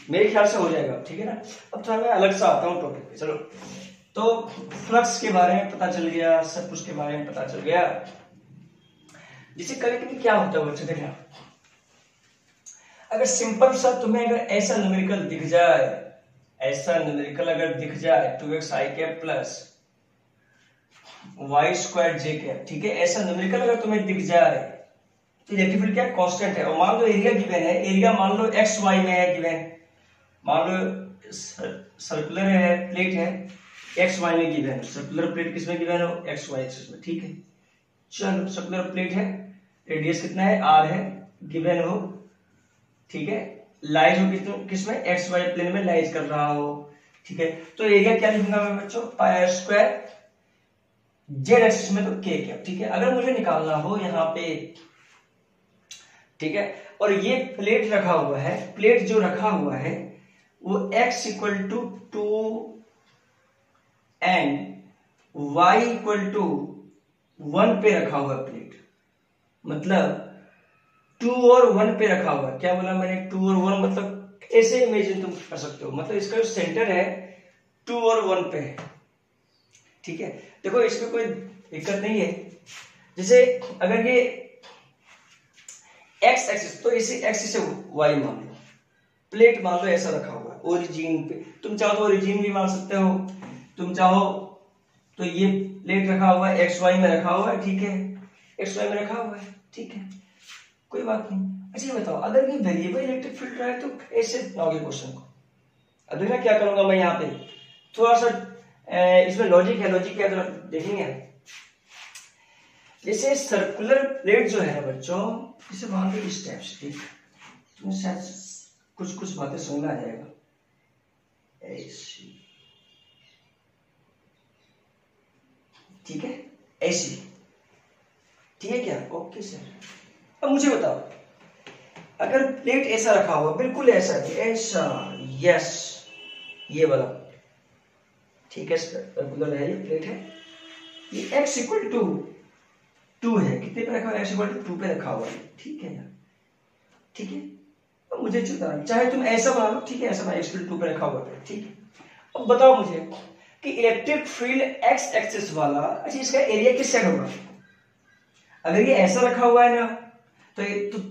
मेरे ख्याल से हो जाएगा, ठीक है ना। अब थोड़ा मैं अलग सा आता हूँ टॉपिक पे। चलो, तो फ्लक्स के बारे में पता चल गया, सब कुछ के बारे में पता चल गया। जैसे कभी कभी क्या होता है बच्चों, देखना, अगर सिंपल सा तुम्हें अगर ऐसा न्यूमेरिकल दिख जाए, ऐसा न्यूमेरिकल अगर दिख जाए 2x i cap plus y square j cap, ठीक है, ऐसा न्यूमेरिकल अगर तुम्हें दिख जाए, तो इलेक्ट्रिक फील्ड क्या कांस्टेंट है, और मान लो एरिया गिवन है, एरिया मान लो एक्स वाई में है गिवन, मान लो सर्कुलर है, प्लेट है, एक्स वाई में गिवन है, सर्कुलर प्लेट किसमें गिवन हो, एक्स वाई एक्सिस में, ठीक है। चलो सर्कुलर प्लेट है, रेडियस कितना है, आर है, गिवन हो, ठीक है, लाइज हो किसमें, एक्स वाई प्लेन में लाइज कर रहा हो, ठीक है। तो एरिया क्या लिखूंगा मैं बच्चों, पाई आर स्क्वायर, जेड एक्सिस में तो के कैप, ठीक है। अगर मुझे निकालना हो यहाँ पे, ठीक है, और ये प्लेट रखा हुआ है, प्लेट जो रखा हुआ है वो x equal to 2 and y equal to 1 पे रखा हुआ है प्लेट, मतलब 2 और 1 पे रखा हुआ है। क्या बोला मैंने, 2 और 1, मतलब ऐसे इमेजिन तुम कर सकते हो, मतलब इसका जो सेंटर है 2 और 1 पे है, ठीक है। देखो इसमें कोई दिक्कत नहीं है, जैसे अगर ये एक्स एक्सिस, तो इसी एक्सिस से वाई मान लो, प्लेट मान लो ऐसा रखा हुआ है ओरिजिन पे, तुम चाहो तो ओरिजिन भी मान सकते हो, तुम चाहो तो ये प्लेट रखा हुआ है एक्स वाई में रखा हुआ है, ठीक है, एक्स वाई में रखा हुआ है, ठीक है, कोई बात नहीं। अच्छा ये बताओ, अगर ये वेरिएबल इलेक्ट्रिक फील्ड रहा है तो ऐसे बनाओगे क्वेश्चन को। अब देखना क्या करूंगा मैं यहाँ पे, थोड़ा सा इसमें लॉजिक है, लॉजिक क्या है देखेंगे। जैसे सर्कुलर प्लेट जो है बच्चों, इसे मान लो इस टाइप से, ठीक, तुम्हें शायद कुछ बातें समझ में आ जाएगा, ऐसी, ठीक है, ऐसी, ठीक है क्या, ओके सर। अब मुझे बताओ, अगर प्लेट ऐसा रखा हुआ, बिल्कुल ऐसा ऐसा, यस, ये वाला, ठीक है, सर्कुलर है, ये प्लेट है, ये x इक्वल टू 2 है, कितने पे रखा हुआ है, x इक्वल टू 2 पे रखा हुआ है, ठीक है यार, ठीक है। अब मुझे चाहे तुम ऐसा बना लो, ठीक है, ऐसा x इक्वल टू 2 पे रखा हुआ है, ठीक है। अब बताओ मुझे कि इलेक्ट्रिक फील्ड x एक्सिस वाला, अच्छा इसका एरिया किस साइड होगा, अगर ये ऐसा रखा हुआ है ना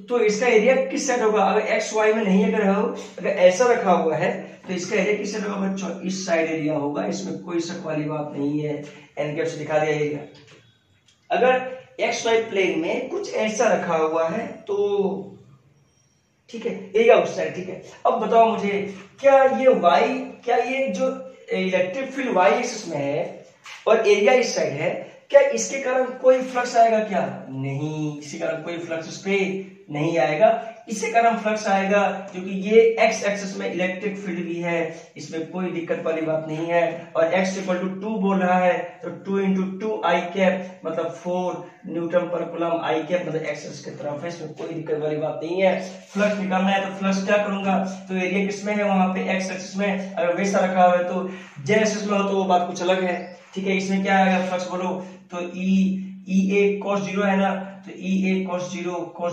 तो इसका एरिया किस साइड होगा? अगर एक्स वाई में नहीं अगर हो, अगर ऐसा रखा हुआ है तो इसका एरिया किस साइड होगा बच्चों? इस साइड एरिया होगा, इसमें कोई शक वाली बात नहीं है। एन कैप से दिखा दिया एरिया। अगर एक्स वाई प्लेन में कुछ ऐसा रखा हुआ है तो ठीक है, एरिया उस साइड। ठीक है, अब बताओ मुझे, क्या ये जो इलेक्ट्रिक फील्ड वाई एक्सिस में है और एरिया इस साइड है, क्या इसके कारण कोई फ्लक्स आएगा? क्या नहीं, इसके कारण कोई फ्लक्स उस पे नहीं आएगा। इसके कारण फ्लक्स आएगा क्योंकि ये एक्स एक्सिस में इलेक्ट्रिक फील्ड भी है, इसमें कोई दिक्कत वाली बात नहीं है। और x इक्वल टू 2 बोल रहा है तो 2 इंटू 2 आई कैप मतलब 4 न्यूटन पर कूलम, आई कैप मतलब एक्स एक्सिस की तरफ है, इसमें कोई दिक्कत वाली बात नहीं है। फ्लक्स निकालना है तो फ्लक्स क्या करूंगा? तो एरिया किसमें है? वहां पे एक्स एक्सिस में। अगर वैसा रखा हुआ है तो जेड एक्सिस में हो तो वो बात कुछ अलग है। ठीक है, इसमें क्या आएगा फ्लक्स बोलो तो ई ए cos 0 है ना, तो ई ए cos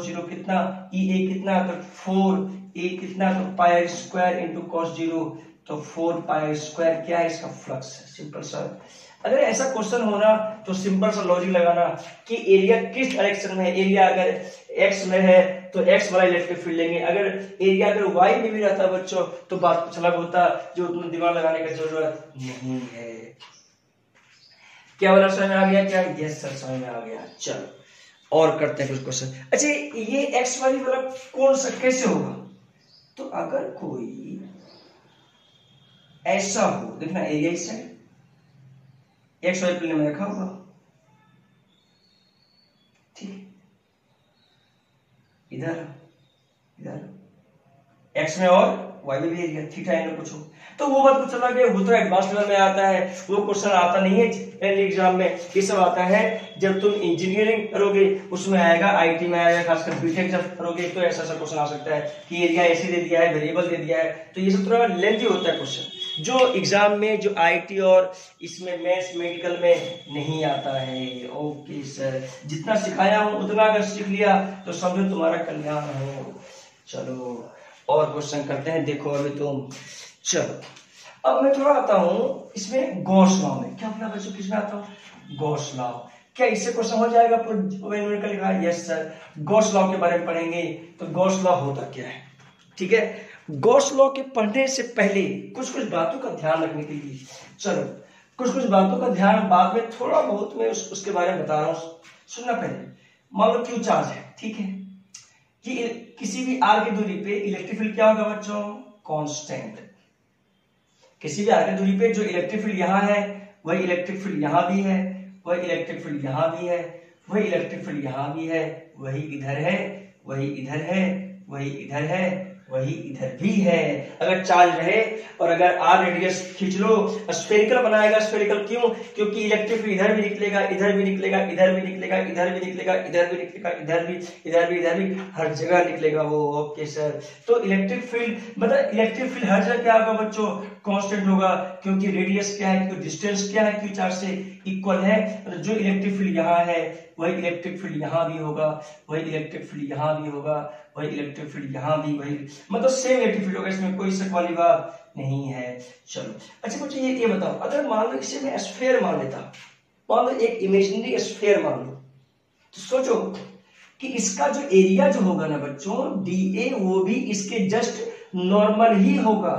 0 कितना? ई ए कितना? तो 4 ए कितना? तो पाई स्क्वायर इंटू cos 0 तो 4 पाई स्क्वायर क्या है? इसका फ्लक्स है। सिंपल सा। अगर ऐसा क्वेश्चन होना तो सिंपल सा लॉजिक लगाना कि एरिया किस डायरेक्शन में है। एरिया अगर एक्स में है तो एक्स वाला इलेक्ट्रिक फील्ड लेंगे, अगर एरिया अगर वाई में भी रहता बच्चों तो बात कुछ अलग होता, जो उतना दिमाग लगाने की जरूरत नहीं है। क्या वाला समझ में आ गया? क्या? यस सर, समझ में आ गया। चलो और करते हैं कुछ क्वेश्चन। अच्छा, ये एक्स वाई वाला कौन सा कैसे होगा? तो अगर कोई ऐसा हो, देखना एरिया इस साइड एक्स वाई प्लेन में रखा होगा, ठीक, इधर एक्स में और वाई में भी एरिया, थीटा एंगल कुछ हो तो वो बात कुछ चला गया, वो तो एडवांस लेवल में आता है, वो क्वेश्चन आता नहीं है एग्जाम में। ये सब आता है जब तुम इंजीनियरिंग करोगे, उसमें आएगा, आईटी में आएगा, खासकर बीटेक जब करोगे तो ऐसा क्वेश्चन आ सकता है कि एरिया ऐसे दे दिया है, वेरिएबल दे दिया है, तो ये सब थोड़ा लेंथी होता है क्वेश्चन, जो एग्जाम में, जो आईटी और इसमें मैथ्स मेडिकल में नहीं आता है। ओके सर, जितना सिखाया हूं उतना अगर सीख लिया तो समझो तुम्हारा कल्याण हो। चलो और क्वेश्चन करते हैं। देखो अभी तुम, चलो अब मैं थोड़ा आता हूं इसमें गॉस लॉ में। क्या बोला बच्चों, किसमें आता हूं? Gauss law. क्या इससे क्वेश्चन हो जाएगा? पूरा लिखा है। यस सर, गॉस लॉ के बारे में पढ़ेंगे। तो गॉस लॉ होता क्या है? ठीक है, गॉस लॉ के पढ़ने से पहले कुछ बातों का ध्यान रखने के लिए, चलो कुछ बातों का ध्यान बाद में थोड़ा बहुत मैं उसके बारे में बता रहा हूं, सुनना पहले। मान लो क्यू चार्ज है, ठीक है, कि किसी भी आर की दूरी पे इलेक्ट्रिक फील्ड क्या होगा बच्चों? कांस्टेंट। किसी भी आर की दूरी पे जो इलेक्ट्रिक फील्ड यहां है वही इलेक्ट्रिक फील्ड यहां भी है, वही इलेक्ट्रिक फील्ड यहां भी है, वही इलेक्ट्रिक फील्ड यहां भी है, वही इधर है, वही इधर है, वही इधर है, वही इधर भी है। अगर चार्ज रहे और अगर आर रेडियस खींच लो, स्फेरिकल बनाएगा। स्फेरिकल क्यों? क्योंकि इलेक्ट्रिक फील्ड इधर भी निकलेगा, इधर भी निकलेगा, इधर भी निकलेगा, इधर भी निकलेगा, इधर भी निकलेगा, इधर भी, इधर भी, इधर भी, हर जगह निकलेगा वो। ओके सर, तो इलेक्ट्रिक फील्ड मतलब इलेक्ट्रिक फील्ड हर जगह क्या होगा बच्चों? कांस्टेंट होगा, क्योंकि रेडियस क्या है, क्योंकि डिस्टेंस क्या है, क्यू चार्ज से इक्वल है। तो जो इलेक्ट्रिक फील्ड यहाँ है वही इलेक्ट्रिक फील्ड यहाँ भी होगा, वही इलेक्ट्रिक फील्ड यहाँ भी होगा, वही इलेक्ट्रिक फील्ड यहाँ भी, वही मतलब सेम इलेक्ट्रिक फील्ड होगा, इसमें कोई शक वाली बात नहीं है। चलो अच्छा मुझे ये बताओ, अगर मान लो इसे मैं स्फीयर मान लेता, मान लो एक इमेजिनरी स्फीयर मान लो, तो सोचो कि इसका जो एरिया जो होगा ना बच्चों डी ए, वो भी इसके जस्ट नॉर्मल ही होगा।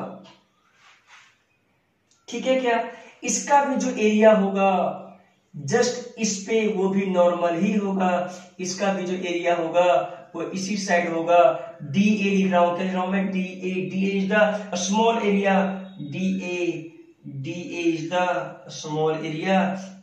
ठीक है क्या? इसका भी जो एरिया होगा जस्ट इस पे वो भी नॉर्मल ही होगा, इसका भी जो एरिया होगा वो इसी साइड होगा। डी ए लिख रहा हूं, क्या लिख रहा हूं मैं? D A is the small area, D A is the small area,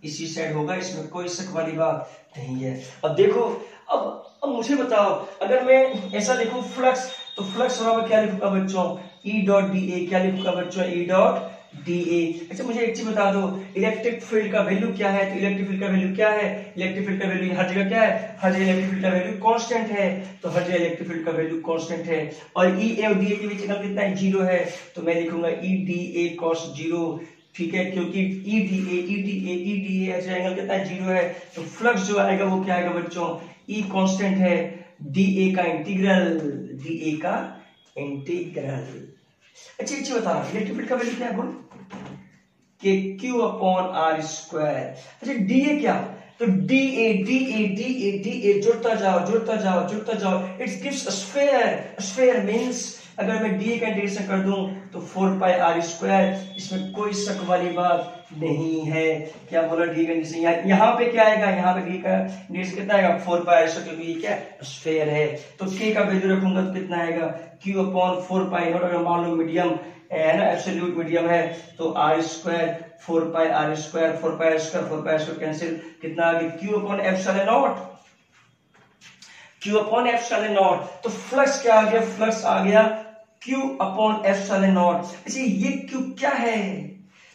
इसी साइड होगा, इसमें कोई शक वाली बात नहीं है। अब देखो, अब मुझे बताओ, अगर मैं ऐसा लिखूं फ्लक्स, तो फ्लक्स बराबर क्या लिखूंगा बच्चों? ई डॉट डी ए। क्या लिखूंगा बच्चों? ई डॉट डी ए। अच्छा मुझे एक चीज बता दो, इलेक्ट्रिक फील्ड का वैल्यू क्या है? तो इलेक्ट्रिक फील्ड का वैल्यू क्या है? इलेक्ट्रिक फील्ड का वैल्यू हर जगह क्या है? हर जगह इलेक्ट्रिक फील्ड का वैल्यू कांस्टेंट है, तो हर जगह इलेक्ट्रिक फील्ड का वैल्यू कांस्टेंट है। और ई ए और डी ए के बीच एंगल कितना है? 0 है, तो मैं लिखूंगा ई डी ए cos 0। ठीक है, क्योंकि ई डी ए ऐसा एंगल कितना है? 0 है, तो फ्लक्स जो आएगा वो क्या आएगा बच्चों? ई कांस्टेंट है, डी ए का इंटीग्रल, डी ए का इंटीग्रल। अच्छा बता, इलेक्ट्रिक फील्ड का वैल्यू क्या है बोल? कि Q अपॉन आर स्क्वायर। अच्छा डी ए क्या, तो D A D A D A D A जुड़ता जाओ जुड़ता जाओ जुड़ता जाओ, it gives sphere. Sphere means अगर मैं डी ए का इंटीग्रेशन कर दूं तो 4 पाई आर स्क्वायर, इसमें कोई शक वाली बात नहीं है। क्या बोला डी का इंटीग्रेशन, यहाँ पे क्या आएगा, यहाँ पे डी का इंटीग्रेशन कितना आएगा 4 पाई आर स्क्वायर, क्योंकि ये क्या स्फीयर है। तो के का वैल्यू रखूंगा तो कितना आएगा Q अपॉन 4 पाई नॉट, अगर मान लो मीडियम है ना, एब्सोल्यूट मीडियम है तो R square 4 pi R square 4 pi R square 4 pi R square cancel, कितना आ गया Q upon epsilon naught, Q upon epsilon naught. तो फ्लक्स क्या आ गया, फ्लक्स आ गया Q अपॉन एप्सिलॉन नॉट। अच्छा ये Q क्या है,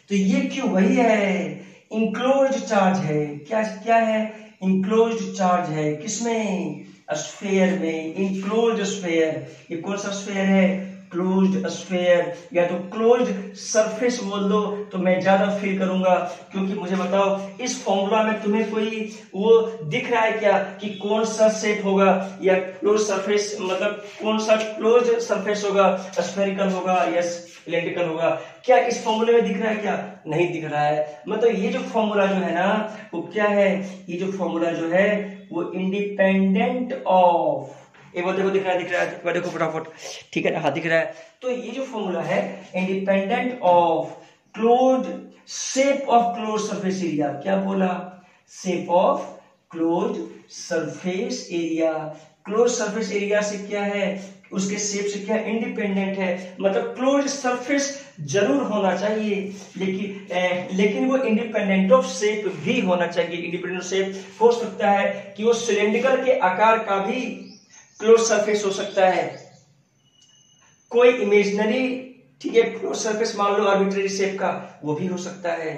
तो ये Q वही है, इंक्लोज्ड चार्ज है। क्या क्या है, इंक्लोज्ड चार्ज है, किसमें, स्फीयर में, इंक्लोज्ड स्फीयर। ये कौन सा स्फीयर है, क्लोज्ड स्फीयर, या तो क्लोज्ड सरफेस बोल दो तो मैं ज्यादा फील करूंगा। क्योंकि मुझे बताओ इस फॉर्मूला में तुम्हें कोई वो दिख रहा है क्या कि कौन सा शेप होगा, या क्लोज सरफेस मतलब कौन सा क्लोज सरफेस होगा, स्फेरिकल होगा या सिलेंड्रिकल होगा, क्या इस फॉर्मूले में दिख रहा है, क्या नहीं दिख रहा है। मतलब ये जो फॉर्मूला जो है ना वो क्या है, ये जो फॉर्मूला जो है वो इंडिपेंडेंट ऑफ, एक बार देखो दिख रहा है, दिख रहा है, देखो फटाफट, ठीक है ना, हाँ दिख रहा है। तो ये जो फॉर्मूला है independent of closed shape of closed surface area, क्या बोला, shape of closed surface area. Closed surface area से क्या है, उसके शेप से क्या इंडिपेंडेंट है, मतलब क्लोज्ड सरफेस जरूर होना चाहिए, लेकिन वो इंडिपेंडेंट ऑफ शेप भी होना चाहिए। इंडिपेंडेंट शेप हो सकता है कि वो सिलेंड्रिकल के आकार का भी क्लोज सरफेस हो सकता है, कोई इमेजिनरी, ठीक है, क्लोज सरफेस मान लो आर्बिट्रेरी शेप का, वो भी हो सकता है,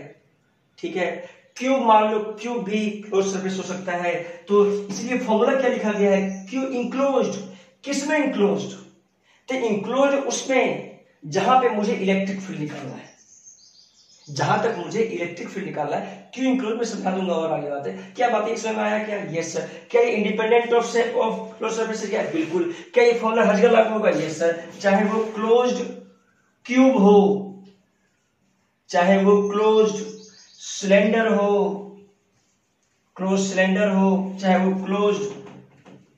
ठीक है। क्यूब मान लो, क्यूब भी क्लोज सरफेस हो सकता है। तो इसलिए फॉर्मूला क्या लिखा गया है, क्यू इंक्लोज्ड, किसमें इंक्लोज्ड, तो इंक्लोज्ड उसमें जहां पे मुझे इलेक्ट्रिक फील्ड निकालना है, जहां तक मुझे इलेक्ट्रिक फील्ड निकालना है, क्यों इंक्लूड में समझा दूंगा और आगे बात है। क्या बात है इसमें आया क्या, यस सर। क्या ये independent of shape of close surface area, बिल्कुल। क्या ये फॉर्मूला हर जगह लागू होगा, यस सर। चाहे वो क्लोज्ड क्यूब हो, चाहे वो क्लोज्ड सिलेंडर हो, क्लोज सिलेंडर हो, चाहे वो क्लोज्ड,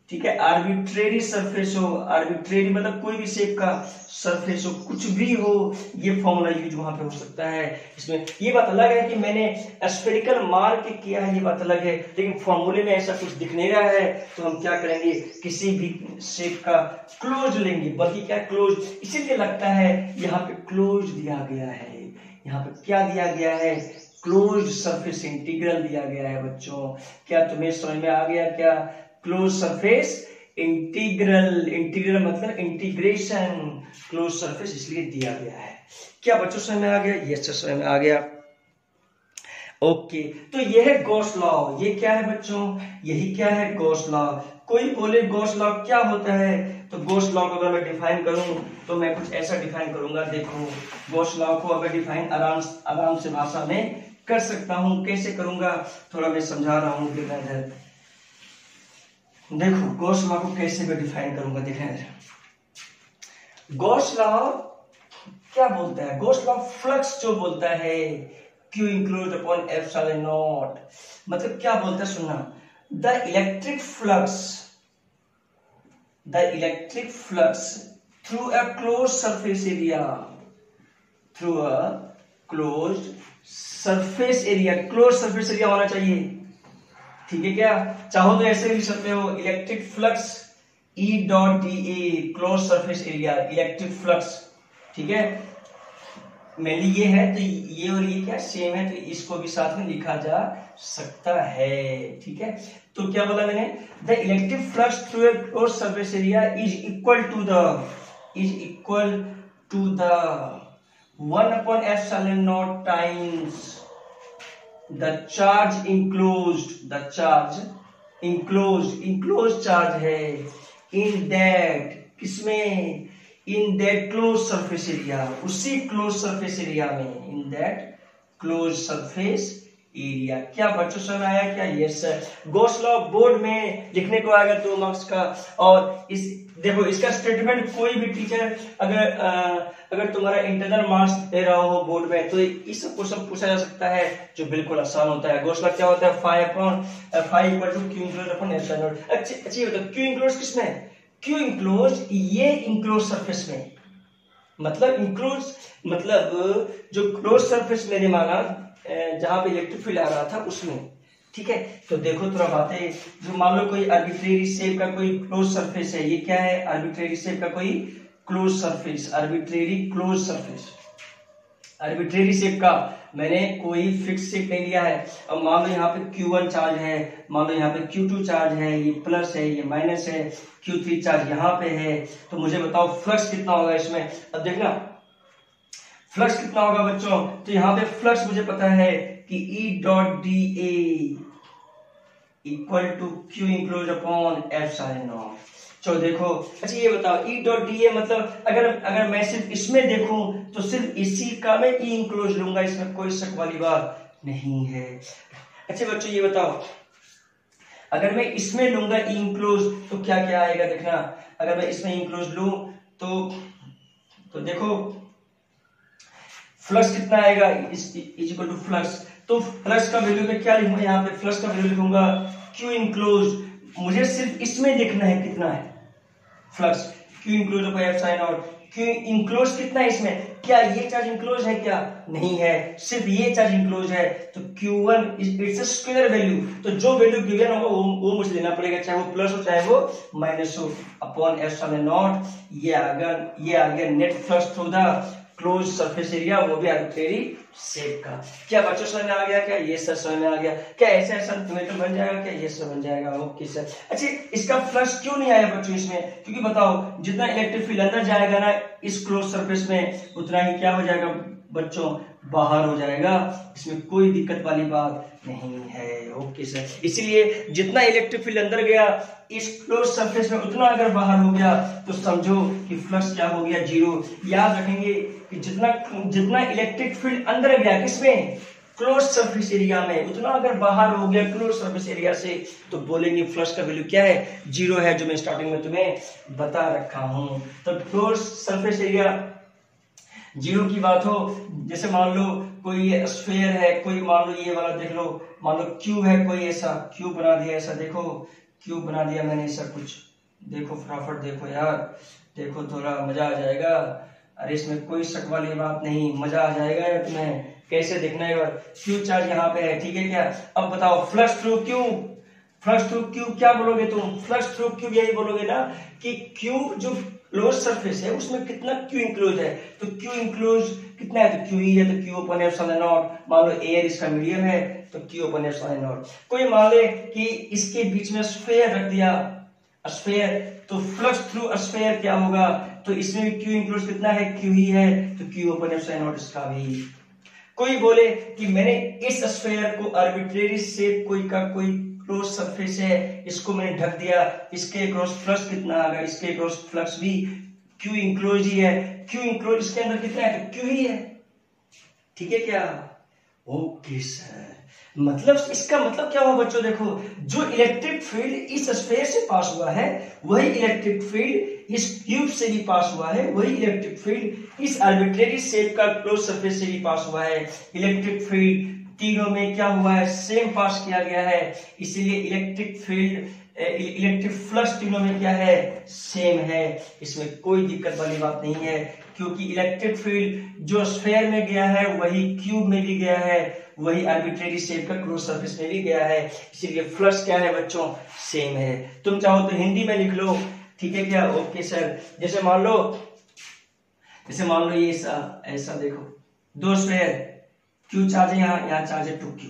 ठीक है, आर्बिट्रेरी सरफेस हो, आर्बिट्रेरी मतलब कोई भी शेप का सरफेस हो, कुछ भी हो, ये फॉर्मूला यूज वहां पे हो सकता है। इसमें ये बात अलग है कि मैंने स्फेरिकल मार्क किया है, ये बात अलग है, लेकिन फॉर्मूले में ऐसा कुछ दिख नहीं रहा है, तो हम क्या करेंगे, किसी भी शेप का क्लोज लेंगे, बल्कि क्या क्लोज, इसीलिए लगता है यहाँ पे क्लोज दिया गया है, यहाँ पे क्या दिया गया है, क्लोज्ड सरफेस इंटीग्रल दिया गया है। बच्चों क्या तुम्हें समझ में आ गया, क्या क्लोज सरफेस इंटीग्रल, इंटीग्रल मतलब इंटीग्रेशन, क्लोज सरफेस इसलिए दिया गया है। क्या बच्चों समझ में आ गया, यस सर समझ में आ गया। ओके, तो यह है गॉस लॉ, ये क्या है बच्चों, यही क्या है गॉस लॉ। कोई बोले गॉस लॉ क्या होता है, तो गॉस लॉ को अगर मैं डिफाइन करूं तो मैं कुछ ऐसा डिफाइन करूंगा। देखो गॉस लॉ को अगर डिफाइन आराम से भाषा में कर सकता हूं, कैसे करूंगा थोड़ा मैं समझा रहा हूं। देखो गॉस लॉ को कैसे मैं डिफाइन करूंगा, देखें गॉस लॉ क्या बोलता है, गॉस लॉ फ्लक्स जो बोलता है Q include upon epsilon not, मतलब क्या बोलता है सुनना, the electric flux through a close surface area, through a closed surface area, close surface area होना चाहिए, ठीक है। क्या चाहो तो ऐसे लिख सकते हो, electric flux E dot dA close surface area, electric flux, ठीक है। मेनली ये है, तो ये और ये क्या सेम है, तो इसको भी साथ में लिखा जा सकता है, ठीक है। तो क्या बोला मैंने, the electric flux through a close surface area is equal to the 1 upon epsilon naught times the charge enclosed charge है इन दैट, किसमें, in that close surface area, उसी क्लोज सरफेस एरिया में, in that close surface area. क्या बच्चों समझ आया क्या? Yes sir. Gauss law board में लिखने को आएगा 2 मार्क्स का। और इस देखो इसका स्टेटमेंट कोई भी टीचर अगर तुम्हारा इंटरनल मार्क्स दे रहा हो बोर्ड में तो इस क्वेश्चन पूछा जा सकता है, जो बिल्कुल आसान होता है। गॉस लॉ क्या होता है? 5 equal to Q enclose upon epsilon naught. अच्छी बताओ क्यू इंक्लोज किसमें? क्यू इंक्लोज ये इंक्लोज सरफेस में, मतलब इंक्लोज मतलब जो क्लोज सरफेस मैंने माना जहां पे इलेक्ट्रिक फील्ड आ रहा था उसमें। ठीक है, तो देखो थोड़ा बातें, जो मान लो कोई आर्बिट्रेरी शेप का कोई क्लोज सरफेस है, ये क्या है? आर्बिट्रेरी शेप का कोई close surface, arbitrary close surface. Arbitrary shape का मैंने कोई फिक्स शेप नहीं लिया है। अब मान लो यहाँ पे Q1 चार्ज है, मान लो यहाँ पे Q2 चार्ज है, ये प्लस है, ये माइनस है, Q3 चार्ज यहाँ पे है, तो मुझे बताओ फ्लक्स कितना होगा इसमें। अब देखना फ्लक्स कितना होगा बच्चों, तो यहाँ पे फ्लक्स मुझे पता है कि E dot D A equal to Q enclose upon epsilon naught. चलो देखो, अच्छा ये बताओ E डॉट डी ए मतलब अगर मैं सिर्फ इसमें देखूं तो सिर्फ इसी का मैं E इंक्लोज लूंगा, इसमें कोई शक वाली बात नहीं है। अच्छा बच्चों ये बताओ, अगर मैं इसमें लूंगा E इंक्लोज तो क्या क्या आएगा देखना। अगर मैं इसमें इंक्लोज लूं तो देखो फ्लक्स कितना आएगा, इज इक्वल टू फ्लक्स। तो फ्लक्स का वैल्यू में क्या लिखूंगा, यहाँ पे फ्लक्स का वैल्यू लिखूंगा क्यू इंक्लोज। मुझे सिर्फ इसमें देखना है कितना है flux, Q enclose upon epsilon not. Q enclose कितना है इसमें, क्या ये चार्ज इंक्लोज है? क्या नहीं है, सिर्फ ये चार्ज इंक्लोज है। तो Q1 it's a scalar value, तो जो वैल्यू गिवन होगा वो मुझे लेना पड़ेगा, चाहे वो प्लस हो चाहे वो माइनस हो, अपॉन एप्सिलॉन नॉट। ये आ गया net flux through the close surface area, वो भी आर्बिट्रेरी शेप का। क्या बच्चों समझ में आ गया क्या? ये सर समझ में आ गया। क्या ऐसा ऐसा तुम्हें तो बन जाएगा क्या? ये सब बन जाएगा। Okay sir. अच्छा इसका फ्लक्स क्यों नहीं आया बच्चों इसमें, क्योंकि बताओ जितना इलेक्ट्रिक फील्ड अंदर जाएगा ना इस क्लोज सरफेस में, उतना ही क्या हो जाएगा बच्चों, बाहर हो जाएगा। इसमें कोई दिक्कत वाली बात नहीं है। ओके सर, इसलिए जितना इलेक्ट्रिक फील्ड अंदर गया इस क्लोज सरफेस में उतना अगर बाहर हो गया तो समझो कि फ्लक्स क्या हो गया, जीरो। याद रखेंगे कि जितना इलेक्ट्रिक फील्ड अंदर गया किसमें, क्लोज सरफेस एरिया में, उतना अगर बाहर हो गया क्लोज सरफेस एरिया से तो बोलेंगे फ्लक्स का वैल्यू क्या है, जीरो है, जो मैं स्टार्टिंग में तुम्हें बता रखा हूं। तो क्लोज सरफेस एरिया जीरो की बात हो, जैसे मान लो कोई स्फीयर है, कोई मान लो ये वाला देख लो, मान लो क्यूब है, कोई ऐसा क्यूब बना दिया, ऐसा देखो क्यूब बना दिया मैंने ऐसा कुछ, देखो फटाफट देखो यार, देखो थोड़ा मजा आ जाएगा। अरे इसमें कोई शक वाली बात नहीं, मजा आ जाएगा यार तुम्हें। कैसे देखना है, क्यू चार्ज यहाँ पे है, ठीक है क्या। अब बताओ flux through Q, flux through Q क्या बोलोगे तुम, फ्लक्स थ्रू क्यू यही बोलोगे ना कि क्यू जो क्लोज सरफेस है उसमें कितना क्यू इंक्लोज है, तो क्यू इंक्लोज कितना है, तो क्यू ही है, तो क्यू अपॉन एप्सिलॉन नॉट। मान लो एयर इसका मीडियम है तो क्यू अपॉन एप्सिलॉन नॉट। कोई मान ले कि इसके बीच में स्फीयर रख दिया, स्फीयर, तो फ्लक्स थ्रू स्फीयर क्या होगा, तो इसमें भी क्यू इंक्लोज कितना है, क्यू ही है, तो क्यू अपॉन एप्सिलॉन नॉट इसका भी। कोई बोले कि मैंने इस स्फीयर को आर्बिट्रेरी शेप कोई का कोई क्लोज सरफेस है, इसको मैंने ढक दिया, इसके क्रॉस फ्लक्स कितना आ गया, इसके क्रॉस फ्लक्स भी क्यू इंक्लोज ही है, क्यू इंक्लोज इसके अंदर कितना है, तो क्यू ही है, ठीक है क्या। ओके सर, मतलब इसका मतलब क्या हुआ बच्चों, देखो जो इलेक्ट्रिक फील्ड इस स्फीयर से पास हुआ है वही इलेक्ट्रिक फील्ड इस क्यूब से भी पास हुआ है, वही इलेक्ट्रिक फील्ड इस आर्बिट्रेरी शेप का क्लोज सरफेस से भी पास हुआ है। इलेक्ट्रिक फील्ड तीनों में क्या हुआ है, सेम पास किया गया है, इसीलिए इलेक्ट्रिक फील्ड इलेक्ट्रिक फ्लक्स तीनों में क्या है, सेम है। इसमें कोई दिक्कत वाली बात नहीं है, क्योंकि इलेक्ट्रिक फील्ड जो स्फीयर में गया है वही क्यूब में भी गया है, वही आर्बिट्रेरी शेप का क्लोज सरफेस में भी गया है, इसीलिए फ्लक्स क्या है बच्चों, सेम है। तुम चाहो तो हिंदी में लिख लो, ठीक है क्या। ओके सर, जैसे मान लो ये ऐसा देखो, दो स्फीयर, क्यू चार्ज है यहाँ चार्ज है 2q,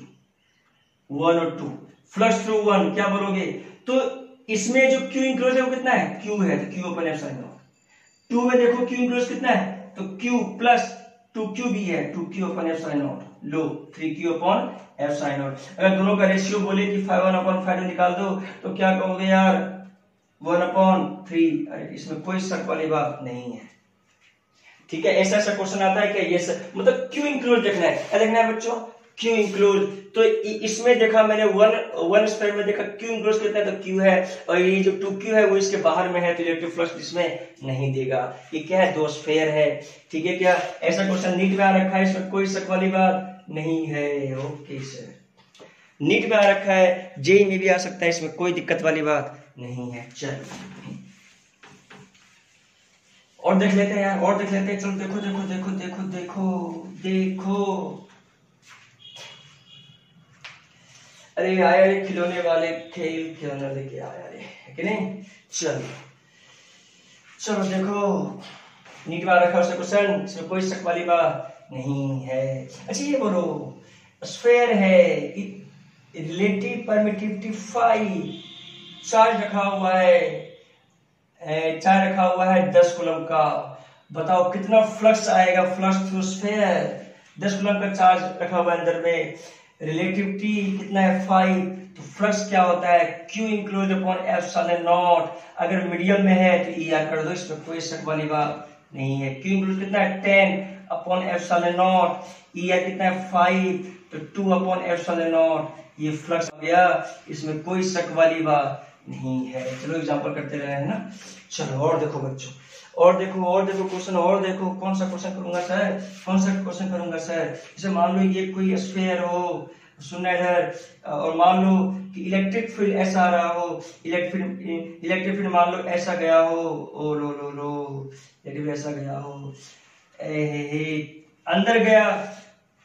1 और 2, फ्लक्स थ्रू 1 क्या बोलोगे, तो इसमें जो क्यू इंक्लोज है वो कितना है, क्यू है, तो क्यू अपॉन एप्सिलॉन नॉट। 2 में देखो क्यू इंक्लोज कितना है, तो क्यू प्लस 2q भी है, 2q upon epsilon not, low 3q upon epsilon not. अगर दोनों का रेशियो बोले कि 5/1/5 निकाल दो तो क्या कहोगे यार, 1/3। अरे इसमें कोई शक वाली बात नहीं है, ठीक है। ऐसा क्वेश्चन आता है क्या, ये मतलब क्यू इंक्लोज देखना है, क्या देखना है बच्चों, क्यू इंक्लूज, तो इसमें देखा मैंने वन स्फीयर में देखा क्यू इंक्लूज कितना है, तो क्यू है, और ये जो 2q है वो इसके बाहर में है, तो इलेक्ट्रिक फ्लक्स इसमें नहीं देगा। ये क्या है, 2 स्फीयर है, ठीक है क्या। ऐसा क्वेश्चन नीट में आ रखा है, इसमें कोई शक वाली बात नहीं है। ओके सर, नीट में आ रखा है, जेई में भी आ सकता है, इसमें कोई दिक्कत वाली बात नहीं है। चलो और देख लेते हैं यार, और देख लेते हैं। चलो देखो देखो देखो देखो देखो देखो, अरे आया रे खिलौने वाले, खेल खिलौना लेके आया रे, है कि नहीं। चलो चलो देखो, नीट में रखा उससे क्वेश्चन, इसमें कोई शक वाली बात नहीं है। अच्छा ये बोलो, स्फीयर है, रिलेटिव परमिटिविटी 5, चार्ज रखा हुआ है, चार्ज रखा हुआ है 10 कूलम का, बताओ कितना फ्लक्स आएगा, फ्लक्स थ्रू स्फीयर। 10 कूलम का चार्ज रखा हुआ है अंदर में, रिलेटिविटी कितना है 5, तो फ्लक्स क्या होता है, Q enclose upon epsilon not. अगर मीडियम में है तो ER कर दो, इसमें कोई शक वाली बात नहीं है। Q इंक्लोज कितना है 10 अपॉन एप्सिलॉन नॉट, ER कितना है 5, तो 2 अपॉन एप्सिलॉन नॉट, ये फ्लक्स हो गया, इसमें कोई शक वाली बात नहीं है। चलो एग्जांपल करते रहे हैं ना। चलो और देखो बच्चों, और देखो क्वेश्चन, और देखो कौन सा क्वेश्चन करूंगा सर, कौन सा क्वेश्चन करूंगा सर। जैसे मान लो ये कोई स्फीयर हो, सुनना इधर, और मान लो कि इलेक्ट्रिक फील्ड ऐसा आ रहा हो, इलेक्ट्रिक फील्ड मान लो ऐसा गया हो, ओ लो लो लो, इलेक्ट्रिक ऐसा गया हो, अंदर गया,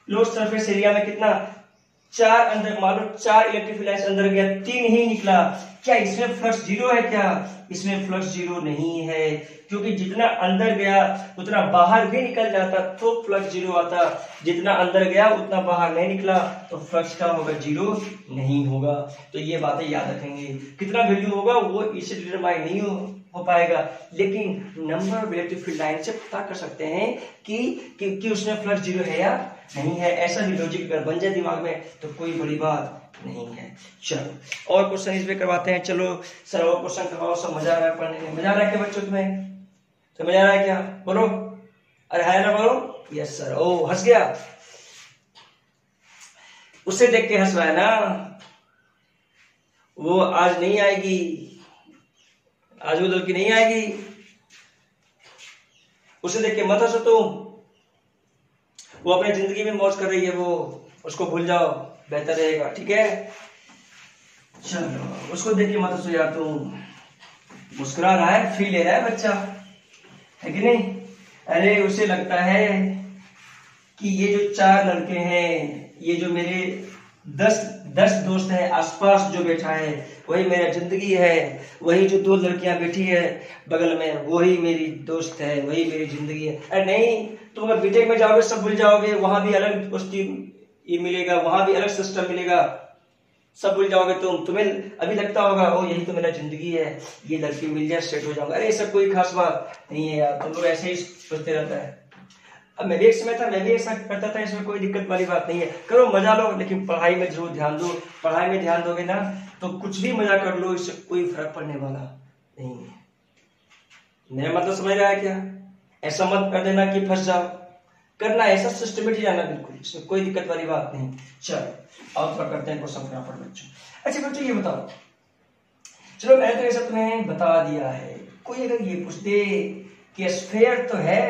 क्लोज सरफेस एरिया में कितना 4 अंदर, मान लो 4 इलेक्ट्रिक फील्ड अंदर गया, 3 ही निकला, क्या इसमें फ्लक्स 0 है क्या, इसमें फ्लक्स 0 नहीं है, क्योंकि जितना अंदर गया उतना बाहर भी निकल जाता तो फ्लक्स 0 आता, जितना अंदर गया उतना बाहर नहीं निकला तो फ्लक्स क्या होगा, 0 नहीं होगा। तो ये बातें याद रखेंगे, कितना वैल्यू होगा वो इससे डिटरमाइन नहीं हो पाएगा, लेकिन number of electric field line से पता कर सकते हैं कि उसमें फ्लक्स 0 है या नहीं है। ऐसा भी लॉजिक अगर बन जाए दिमाग में तो कोई बड़ी बात नहीं है। चलो और क्वेश्चन इसमें करवाते हैं। चलो सर और क्वेश्चन करवाओ, सब मजा आ रहा है पढ़ने में, मजा आ रहा है क्या बच्चों तुम्हें, तो मजा आ रहा है क्या, बोलो, अरे है ना, बोलो यस सर। ओ हंस गया, उसे देख के हंस रहा है ना, वो आज नहीं आएगी, आज वो की नहीं आएगी, उसे देख के मत हंसो तुम, वो अपनी जिंदगी में मौज कर रही है, वो उसको भूल जाओ, बेहतर रहेगा, ठीक है। चलो उसको देख के मत हंसो यार, तुम मुस्कुरा रहा है, फील ले रहा है बच्चा, है कि नहीं। अरे उसे लगता है कि ये जो 4 लड़के हैं, ये जो मेरे 10 दोस्त हैं आसपास जो बैठा है वही मेरा जिंदगी है, वही जो 2 लड़कियां बैठी है बगल में वही मेरी दोस्त है, वही मेरी जिंदगी है। अरे नहीं, तुम अगर बीटेक में जाओगे सब भूल जाओगे, वहां भी अलग ये मिलेगा, वहां भी अलग सिस्टम मिलेगा, सब भूल जाओगे तुम। तुम्हें अभी लगता होगा ओ यही तो मेरा जिंदगी है, ये लड़की मिल जाए सेट हो जाऊंगा। अरे ऐसा कोई खास बात नहीं है यार, तुम लोग ऐसे ही सोचते रहता है। अब मैं भी एक समय था, मैं भी ऐसा करता था, इसमें कोई दिक्कत वाली बात नहीं है। करो मजा लो, लेकिन पढ़ाई में जरूर ध्यान दो, पढ़ाई में ध्यान दोगे ना तो कुछ भी मजा कर लो, इससे कोई फर्क पड़ने वाला नहीं है। मेरा मतलब समझ रहा है क्या, ऐसा मत कर देना कि फंस जाओ, करना ऐसा सिस्टमेटिक जाना, बिल्कुल इसमें कोई दिक्कत वाली बात नहीं। चलो और थोड़ा करते हैं क्वेश्चन फटाफट बच्चों। अच्छा बच्चों ये बताओ, चलो मैंने तो ऐसा तुम्हें बता दिया है, कोई अगर ये पूछ दे कि स्फीयर तो है,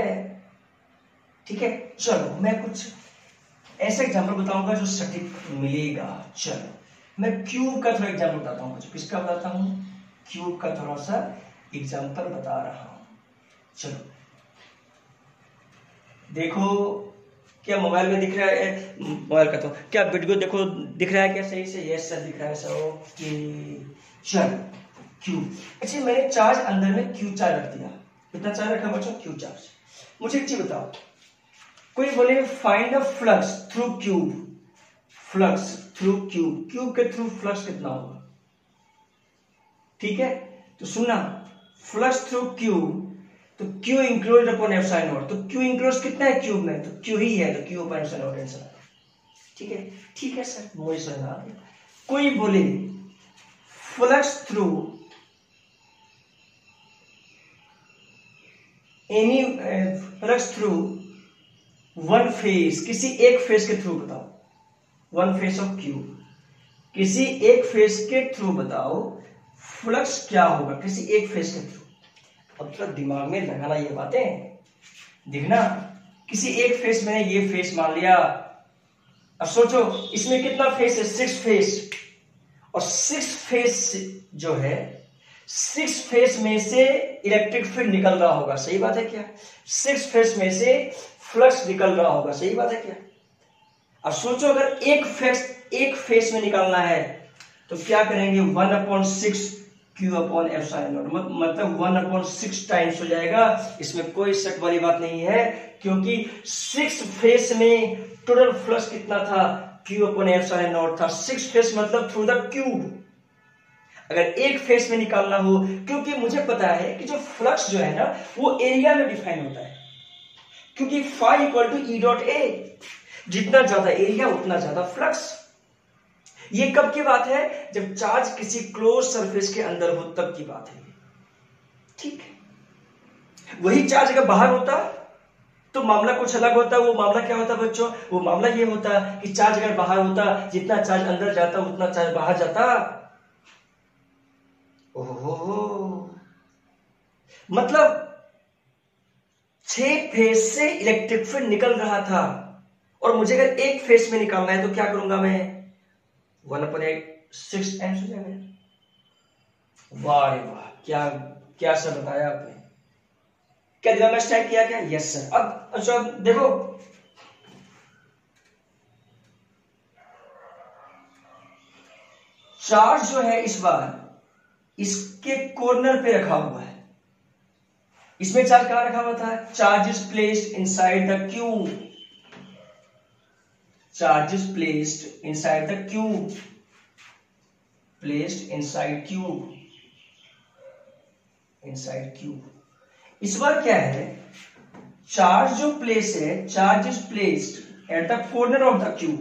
ठीक है, चलो मैं कुछ ऐसे एग्जाम्पल बताऊंगा जो सटीक मिलेगा। चलो मैं क्यूब का थोड़ा एग्जाम्पल बताता हूँ, किसका बताता हूँ, क्यूब का थोड़ा सा एग्जाम्पल बता रहा हूं। चलो देखो, क्या मोबाइल में दिख रहा है, मोबाइल का तो क्या वीडियो देखो दिख रहा है क्या सही से, यस सर दिख रहा है सर, ओके। चलो क्यूब, अच्छा मैंने चार्ज अंदर में क्यू चार्ज रख दिया, कितना चार्ज रखा बच्चों, क्यू चार्ज। मुझे एक चीज बताओ, कोई बोले find the flux through cube, flux through cube, cube के थ्रू फ्लक्स कितना होगा, ठीक है। तो सुनना, फ्लक्स थ्रू क्यूब तो Q enclose upon epsilon naught, तो क्यू इंक्लोज कितना है क्यूब में, तो क्यू ही है, तो Q upon epsilon not answer, ठीक है। ठीक है सर, मुझे समझ आ गया। कोई बोले flux through any, flux through one phase, किसी एक फेज के थ्रू बताओ, वन फेस ऑफ क्यूब। किसी एक फेस के थ्रू बताओ फ्लक्स क्या होगा, किसी एक फेस के थ्रू। अब थोड़ा दिमाग में लगाना ये बातें, देखना किसी एक फेस, मैंने ये फेस मान लिया। अब सोचो इसमें कितना फेस है, 6 फेस, और 6 फेस जो है 6 फेस में से इलेक्ट्रिक फील्ड निकल रहा होगा, सही बात है क्या? 6 फेस में से फ्लक्स निकल रहा होगा, सही बात है क्या? अब सोचो अगर एक फेस में निकालना है तो क्या करेंगे, 1/6 Q/ε0, मतलब 1/6 टाइम्स हो जाएगा। इसमें कोई शक वाली बात नहीं है, क्योंकि 6 फेस में टोटल फ्लक्स कितना था, Q/ε0 था। 6 फेस मतलब थ्रू द क्यूब। अगर एक फेस में निकालना हो, क्योंकि मुझे पता है कि जो फ्लक्स जो है ना वो एरिया में डिफाइन होता है, क्योंकि phi = E.A, जितना ज्यादा एरिया उतना ज्यादा फ्लक्स। ये कब की बात है, जब चार्ज किसी क्लोज सरफेस के अंदर हो तब की बात है, ठीक है। वही चार्ज अगर बाहर होता तो मामला कुछ अलग होता। वो मामला क्या होता बच्चों, वो मामला ये होता कि चार्ज अगर बाहर होता, जितना चार्ज अंदर जाता उतना चार्ज बाहर जाता। ओहो, मतलब 6 फेस से इलेक्ट्रिक फील्ड निकल रहा था, और मुझे अगर एक फेस में निकालना है तो क्या करूंगा मैं, 1/6 टाइम्स हो जाएगा। वाह रे वाह, क्या क्या सर बताया आपने, क्या दिमाग में स्ट्राइक किया क्या? Yes sir. अब अच्छा देखो, चार्ज जो है इस बार इसके कॉर्नर पे रखा हुआ है। इसमें चार्ज कहां रखा हुआ था, charge is placed inside the cube, charge is placed inside the cube, placed inside cube, inside cube. इस बार क्या है, चार्ज जो प्लेस है, charge is placed at the corner of the cube,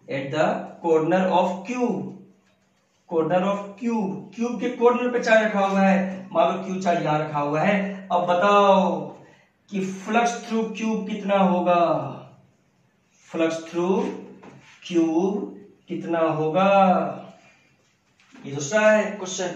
at the corner of cube, corner of cube, cube के corner पे charge रखा हुआ है। मान लो क्यूब चार्ज यहां रखा हुआ है। अब बताओ कि फ्लक्स थ्रू क्यूब कितना होगा, फ्लक्स थ्रू क्यूब कितना होगा, ये दूसरा है क्वेश्चन।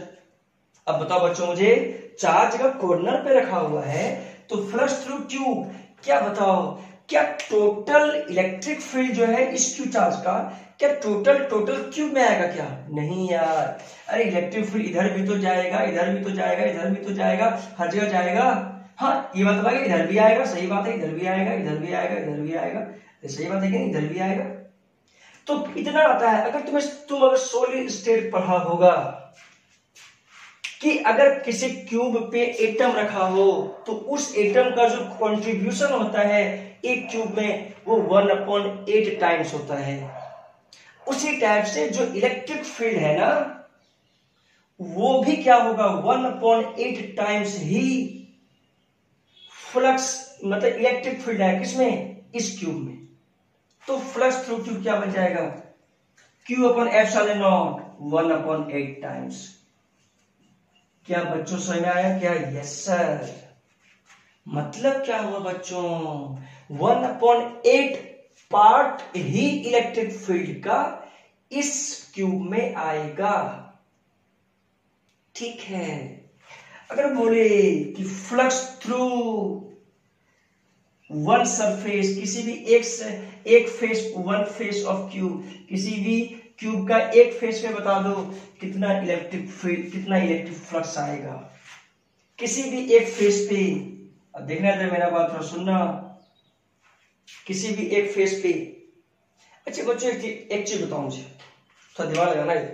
अब बताओ बच्चों मुझे, चार्ज अगर कॉर्नर पे रखा हुआ है तो फ्लक्स थ्रू ट्यूब, क्या बताओ, क्या टोटल इलेक्ट्रिक फील्ड जो है इस क्यू चार्ज का, क्या टोटल क्यूब में आएगा क्या? नहीं यार, अरे इलेक्ट्रिक फील्ड इधर भी तो जाएगा, इधर भी तो जाएगा, इधर भी तो जाएगा, हर जगह जाएगा। हाँ ये बात है, इधर भी आएगा, सही बात है, इधर भी आएगा, इधर भी आएगा, इधर भी आएगा, सही बात है कि नहीं, इधर भी आएगा। तो इतना आता है। अगर तुम अगर सॉलिड स्टेट पढ़ा होगा कि अगर किसी क्यूब पे एटम रखा हो तो उस एटम का जो कंट्रीब्यूशन होता है एक क्यूब में वो 1/8 टाइम्स होता है। उसी टाइप से जो इलेक्ट्रिक फील्ड है ना वो भी क्या होगा, 1/8 टाइम्स ही फ्लक्स, मतलब इलेक्ट्रिक फील्ड है किसमें, इस क्यूब में। तो फ्लक्स थ्रू क्यूब क्या बन जाएगा, Q/ε0 1/8 टाइम्स। क्या बच्चों समझ में आया क्या? Yes sir. मतलब क्या हुआ बच्चों, 1/8 पार्ट ही इलेक्ट्रिक फील्ड का इस क्यूब में आएगा, ठीक है। अगर बोले कि फ्लक्स थ्रू वन सरफेस, किसी भी एक face, one face of cube, किसी भी क्यूब का एक फेस में बता दो कितना इलेक्ट्रिक फील्ड, कितना इलेक्ट्रिक फ्लक्स आएगा किसी भी एक फेस पे। अब देखना है मेरा बात थोड़ा सुनना, किसी भी एक फेस पे। अच्छा बच्चों एक चीज बताऊं मुझे, थोड़ा दिमाग लगाना है,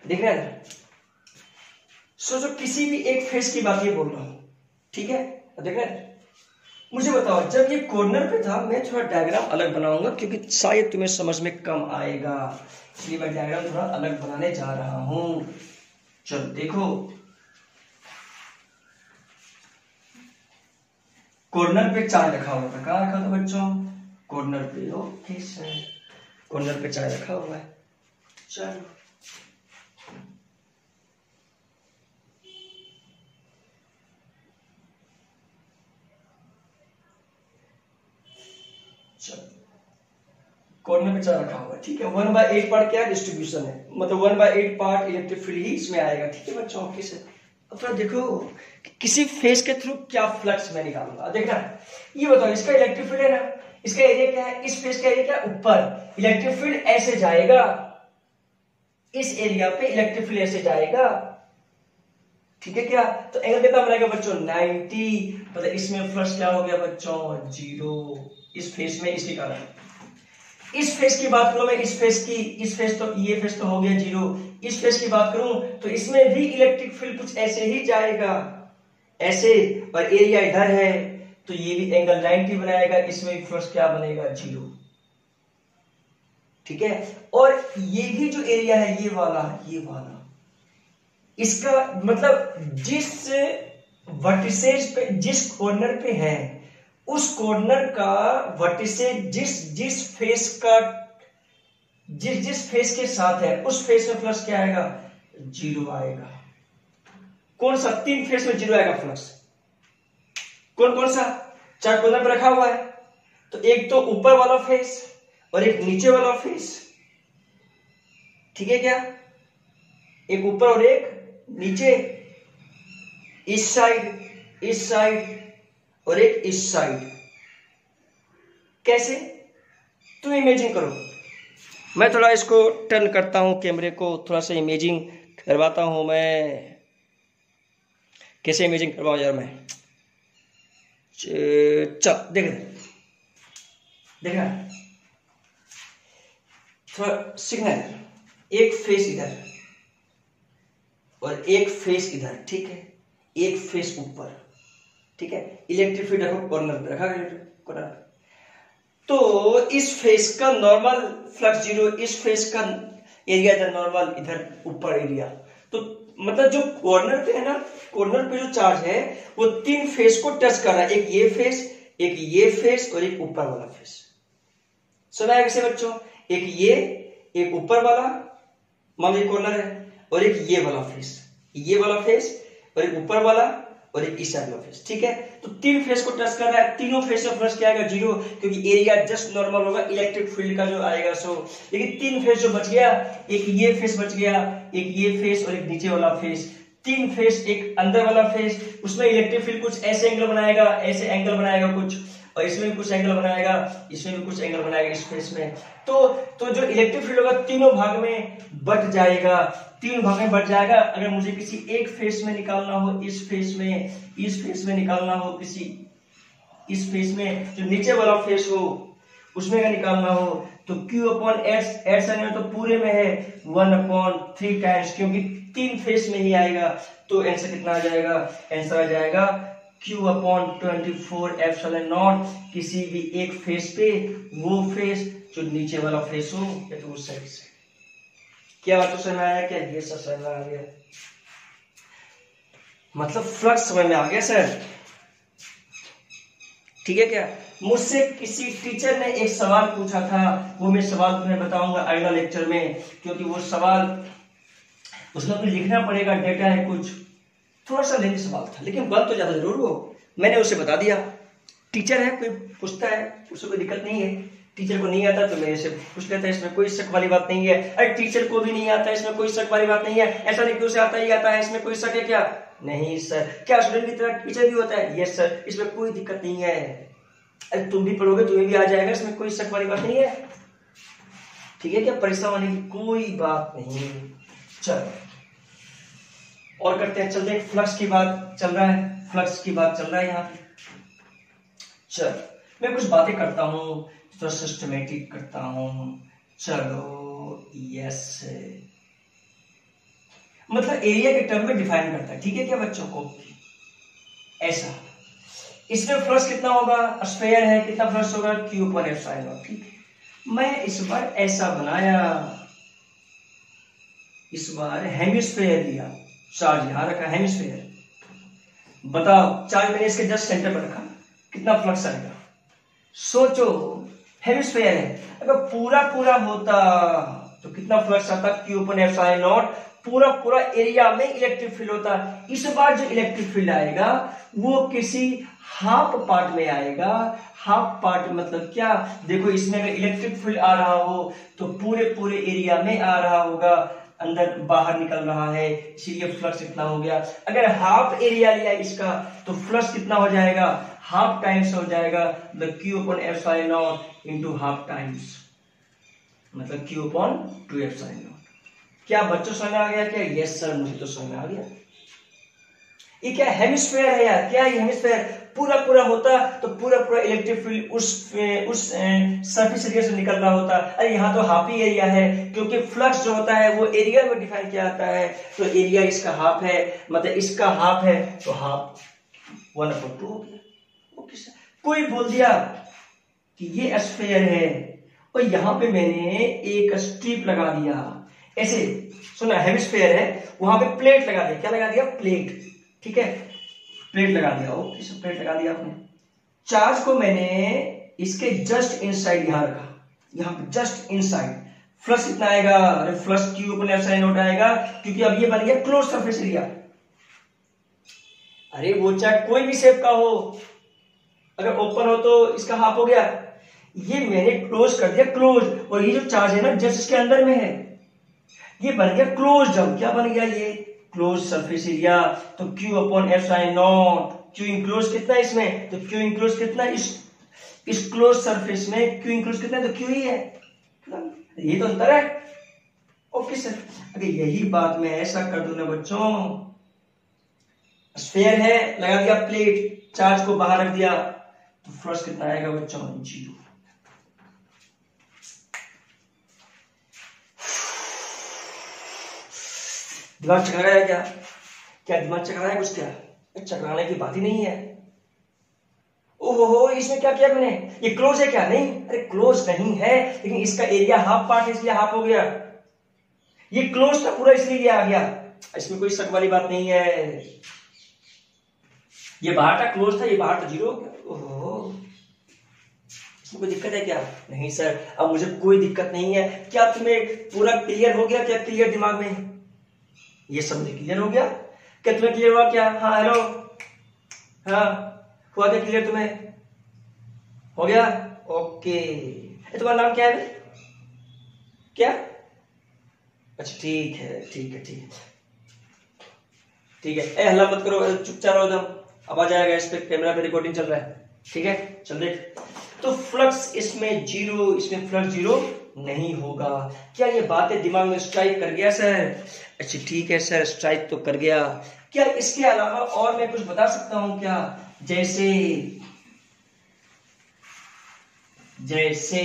देखना है। सोचो किसी भी एक फेस की बात ये बोल रहा हूं, ठीक है। देखना है, मुझे बताओ जब ये कॉर्नर पे था, मैं थोड़ा डायग्राम अलग बनाऊंगा क्योंकि शायद तुम्हें समझ में कम आएगा, इसलिए मैं डायग्राम थोड़ा अलग बनाने जा रहा हूं। चलो देखो, कॉर्नर पे चार्ज रखा हुआ था, कहां रखा था बच्चों, कॉर्नर पे। ओके सर, कॉर्नर पे चार्ज रखा हुआ है। चलो चलो कॉर्नर पे चार रखा हुआ है, ठीक है। 1/8 पार्ट क्या डिस्ट्रीब्यूशन है, मतलब 1/8 पार्ट इलेक्ट्रिक फील्ड ही इसमें आएगा, ठीक है बच्चों। किस अब थोड़ा देखो किसी फेस के थ्रू क्या फ्लक्स में निकालूंगा, देखना ये बताओ। इसका इलेक्ट्रिक फील्ड है ना, इसका एरिया क्या है, इस फेस का एरिया क्या है ऊपर, इलेक्ट्रिक फील्ड ऐसे जाएगा, इस एरिया पे इलेक्ट्रिक फील्ड ऐसे जाएगा, ठीक है क्या। तो एंगल कितना बनेगा बच्चों 90, मतलब इसमें फ्लक्स क्या हो गया बच्चों 0, इस फेस में, इसके कारण। इस फेस की बात करूं मैं, इस फेस की, इस फेस तो ये फेस तो हो गया 0, इस फेस की बात करूं तो इसमें भी इलेक्ट्रिक फील्ड कुछ ऐसे ही जाएगा, ऐसे, और एरिया इधर है तो ये भी एंगल 90 बनाएगा, इसमें भी फ्लक्स क्या बनेगा 0, ठीक है। और ये भी जो एरिया है ये वाला इसका मतलब जिस वर्टिसेज पे, जिस कॉर्नर पे है, उस कॉर्नर का वर्टिसेज जिस फेस का, जिस फेस के साथ है उस फेस में फ्लक्स क्या आएगा 0 आएगा। कौन सा, 3 फेस में 0 आएगा फ्लक्स, कौन कौन सा, 4 कॉर्नर पे रखा हुआ है, तो एक तो ऊपर वाला फेस और एक नीचे वाला फेस, ठीक है क्या, एक ऊपर और एक नीचे, इस साइड और एक इस साइड। कैसे, तुम इमेजिन करो, मैं थोड़ा इसको टर्न करता हूं कैमरे को, थोड़ा सा इमेजिंग करवाता हूं मैं। कैसे इमेजिंग करवाऊं यार मैं, चल देखना थोड़ा सिग्नल, एक फेस इधर और एक फेस इधर, ठीक है, एक फेस ऊपर, ठीक है। इलेक्ट्रिक फील्ड रखो कॉर्नर पे, रखा कॉर्नर, तो इस फेस का नॉर्मल फ्लक्स 0, इस फेस का एरिया इधर नॉर्मल, इधर ऊपर एरिया, तो मतलब जो कॉर्नर पे है ना, कॉर्नर पे जो चार्ज है वो 3 फेस को टच कर रहा है, एक ये फेस, एक ये फेस और एक ऊपर वाला फेस। सुना है कैसे बच्चों, एक ये, एक ऊपर वाला, मान लो कॉर्नर है, और एक ये वाला फेस, ये वाला फेस और एक ऊपर वाला और एक इस वाला फेस, ठीक है। तो 3 फेस को टच कर रहा है, तीनों फेस में फ्लक्स क्या आएगा 0, क्योंकि एरिया जस्ट नॉर्मल होगा, इलेक्ट्रिक फील्ड का जो आएगा सो। लेकिन 3 फेस जो बच गया, एक ये फेस बच गया, एक ये फेस और एक नीचे वाला फेस, 3 फेस, एक अंदर वाला फेस, उसमें इलेक्ट्रिक फील्ड कुछ ऐसे एंगल बनाएगा, ऐसे एंगल बनाएगा कुछ, और इसमें भी कुछ एंगल बनाएगा, इसमें भी कुछ एंगल बनाएगा इस फेस में। तो जो इलेक्ट्रिक फील्ड होगा तीनों भाग में बट जाएगा, 3 भाग में बट जाएगा। अगर मुझे किसी एक फेस में निकालना हो, इस फेस में निकालना हो, किसी इस फेस में जो नीचे वाला फेस हो उसमें का निकालना हो, तो Q/S में तो पूरे में है 1/3 टाइम्स, क्योंकि 3 फेस में ही आएगा। तो आंसर कितना आ जाएगा, आंसर आ जाएगा Q/24 ε0, किसी भी एक फेस पे, वो फेस जो नीचे वाला फेस हो या तो उस साइड से। क्या बात तो समझ में आया क्या, ये सब समझ में आ गया, मतलब फ्लक्स समझ में आ गया सर, ठीक है क्या। मुझसे किसी टीचर ने एक सवाल पूछा था, वो मैं सवाल तुम्हें बताऊंगा अगला लेक्चर में, क्योंकि वो सवाल उसमें कुछ लिखना पड़ेगा, डेटा है कुछ, थोड़ा सा लेंथी सवाल था, लेकिन बन तो ज्यादा जरूर हो। मैंने उसे बता दिया, टीचर है, कोई पूछता है, उसे कोई दिक्कत नहीं है, टीचर को नहीं आता तो मेरे से पूछ लेता है, इसमें कोई शक वाली बात नहीं है। अरे टीचर को भी नहीं आता, इसमें कोई शक वाली बात नहीं है, ऐसा नहीं कि उसे आता ही आता है, इसमें कोई शक है क्या, नहीं सर। क्या स्टूडेंट की तरह टीचर भी होता है, यस सर, इसमें कोई दिक्कत नहीं है। अरे तुम भी पढ़ोगे, तुम्हें भी आ जाएगा, इसमें कोई शक वाली बात नहीं है, ठीक है क्या, परेशान होने की कोई बात नहीं। चलो और करते हैं, चलते हैं, फ्लक्स की बात चल रहा है, फ्लक्स की बात चल रहा है यहाँ पे। चल मैं कुछ बातें करता हूँ, थोड़ा सिस्टमेटिक करता हूँ। चलो यस, मतलब एरिया के टर्म में डिफाइन करता है, ठीक है क्या बच्चों को, ऐसा। इसमें फ्लक्स कितना होगा, स्फीयर है, कितना फ्लक्स होगा Q/ε0, ठीक है। मैं इस बार ऐसा बनाया, इस बार हेमिस्फीयर लिया, चार्ज यहां रखा हेमिस्फीयर, बताओ चार्ज मैंने इसके जस्ट सेंटर पर रखा, कितना फ्लक्स आएगा। सोचो हेमिस्फीयर है, अगर पूरा पूरा होता तो कितना फ्लक्स आता, Q/ε0, पूरा एरिया में इलेक्ट्रिक फील्ड होता। इस बार जो इलेक्ट्रिक फील्ड आएगा वो किसी हाफ पार्ट में आएगा। हाफ पार्ट मतलब क्या, देखो इसमें अगर इलेक्ट्रिक फील्ड आ रहा हो तो पूरे पूरे एरिया में आ रहा होगा, अंदर बाहर निकल रहा है, इसीलिए फ्लक्स इतना हो गया। अगर हाफ एरिया लिया इसका तो फ्लक्स कितना हो जाएगा, हाफ टाइम्स हो जाएगा, मतलब Q upon epsilon not into half times, मतलब Q अपॉन 2 एप्सिलॉन नॉट। क्या बच्चों समझ में आ गया क्या? यस सर, मुझे तो समझ में आ गया। ये क्या हेमिस्फेयर है यार, क्या ये हेमिस्फेयर पूरा पूरा होता तो पूरा पूरा इलेक्ट्रिक फील्ड उस सरफेस एरिया से निकल रहा होता। अरे यहाँ तो हाफ ही एरिया है, क्योंकि फ्लक्स जो होता है वो एरिया में डिफाइन किया जाता है, तो एरिया इसका हाफ है, मतलब इसका हाफ है तो हाफ 1/2 हो गया। ओके सर, कोई बोल दिया कि ये स्फीयर है और यहाँ पे मैंने एक स्ट्रिप लगा दिया ऐसे, सुना हेमिस्फीयर है, वहां पे प्लेट लगा दिया, क्या लगा दिया, प्लेट, ठीक है, प्लेट लगा दिया। ओके सर, प्लेट लगा दिया आपने। चार्ज को मैंने इसके जस्ट इनसाइड यहां रखा, यहां पे जस्ट इनसाइड। फ्लक्स कितना आएगा, अरे flux Q upon epsilon not आएगा, क्योंकि अब ये बन गया क्लोज सरफेस एरिया। अरे वो चाहे कोई भी शेप का हो, अगर ओपन हो तो इसका हाफ हो गया, ये मैंने क्लोज कर दिया, क्लोज, और ये जो चार्ज है ना जस्ट इसके अंदर में है, ये बन गया क्लोज। अब क्या बन गया, ये क्लोज सरफेस एरिया, तो Q upon epsilon naught, Q enclose कितना है इसमें, तो Q इंक्लोज कितना है इस क्लोज सरफेस में, Q इंक्लोज कितना है, तो Q ही है, ये तो अंतर है। ओके सर, अगर यही बात मैं ऐसा कर दूं ना बच्चों, स्फीयर है, लगा दिया प्लेट, चार्ज को बाहर रख दिया, तो फ्लक्स कितना आएगा बच्चों, 0। दिमाग चकरा रहा है क्या, क्या दिमाग चकरा रहा है कुछ, क्या चकराने की बात ही नहीं है। ओहो, इसमें क्या किया मैंने, ये क्लोज है क्या, नहीं, अरे क्लोज नहीं है, लेकिन इसका एरिया हाफ पार्ट है इसलिए हाफ हो गया, ये क्लोज था पूरा इसलिए ये आ गया, इसमें कोई शक वाली बात नहीं है। ये बाहर का क्लोज था, ये बाहर तो 0 हो गया। ओहो, इसमें कोई दिक्कत है क्या, नहीं सर, अब मुझे कोई दिक्कत नहीं है। क्या तुम्हें पूरा क्लियर हो गया, क्या क्लियर दिमाग में, ये सब क्लियर हो गया क्या, तुम्हें क्लियर हुआ क्या, हाँ हेलो, हाँ हुआ क्या क्लियर, तुम्हें हो गया, ओके। तुम्हारा नाम क्या है, क्या, अच्छा ठीक है ठीक है ठीक है ठीक है, ए हल्ला मत करो, चुपचाप रहो एकदम, अब आ जाएगा, इस पे कैमरा पे रिकॉर्डिंग चल रहा है, ठीक है, चल देख। तो फ्लक्स इसमें 0, इसमें फ्लक्स 0 नहीं होगा। क्या ये बातें दिमाग में स्ट्राइक कर गया सर, अच्छा ठीक है सर, स्ट्राइक तो कर गया। क्या इसके अलावा और मैं कुछ बता सकता हूं क्या, जैसे जैसे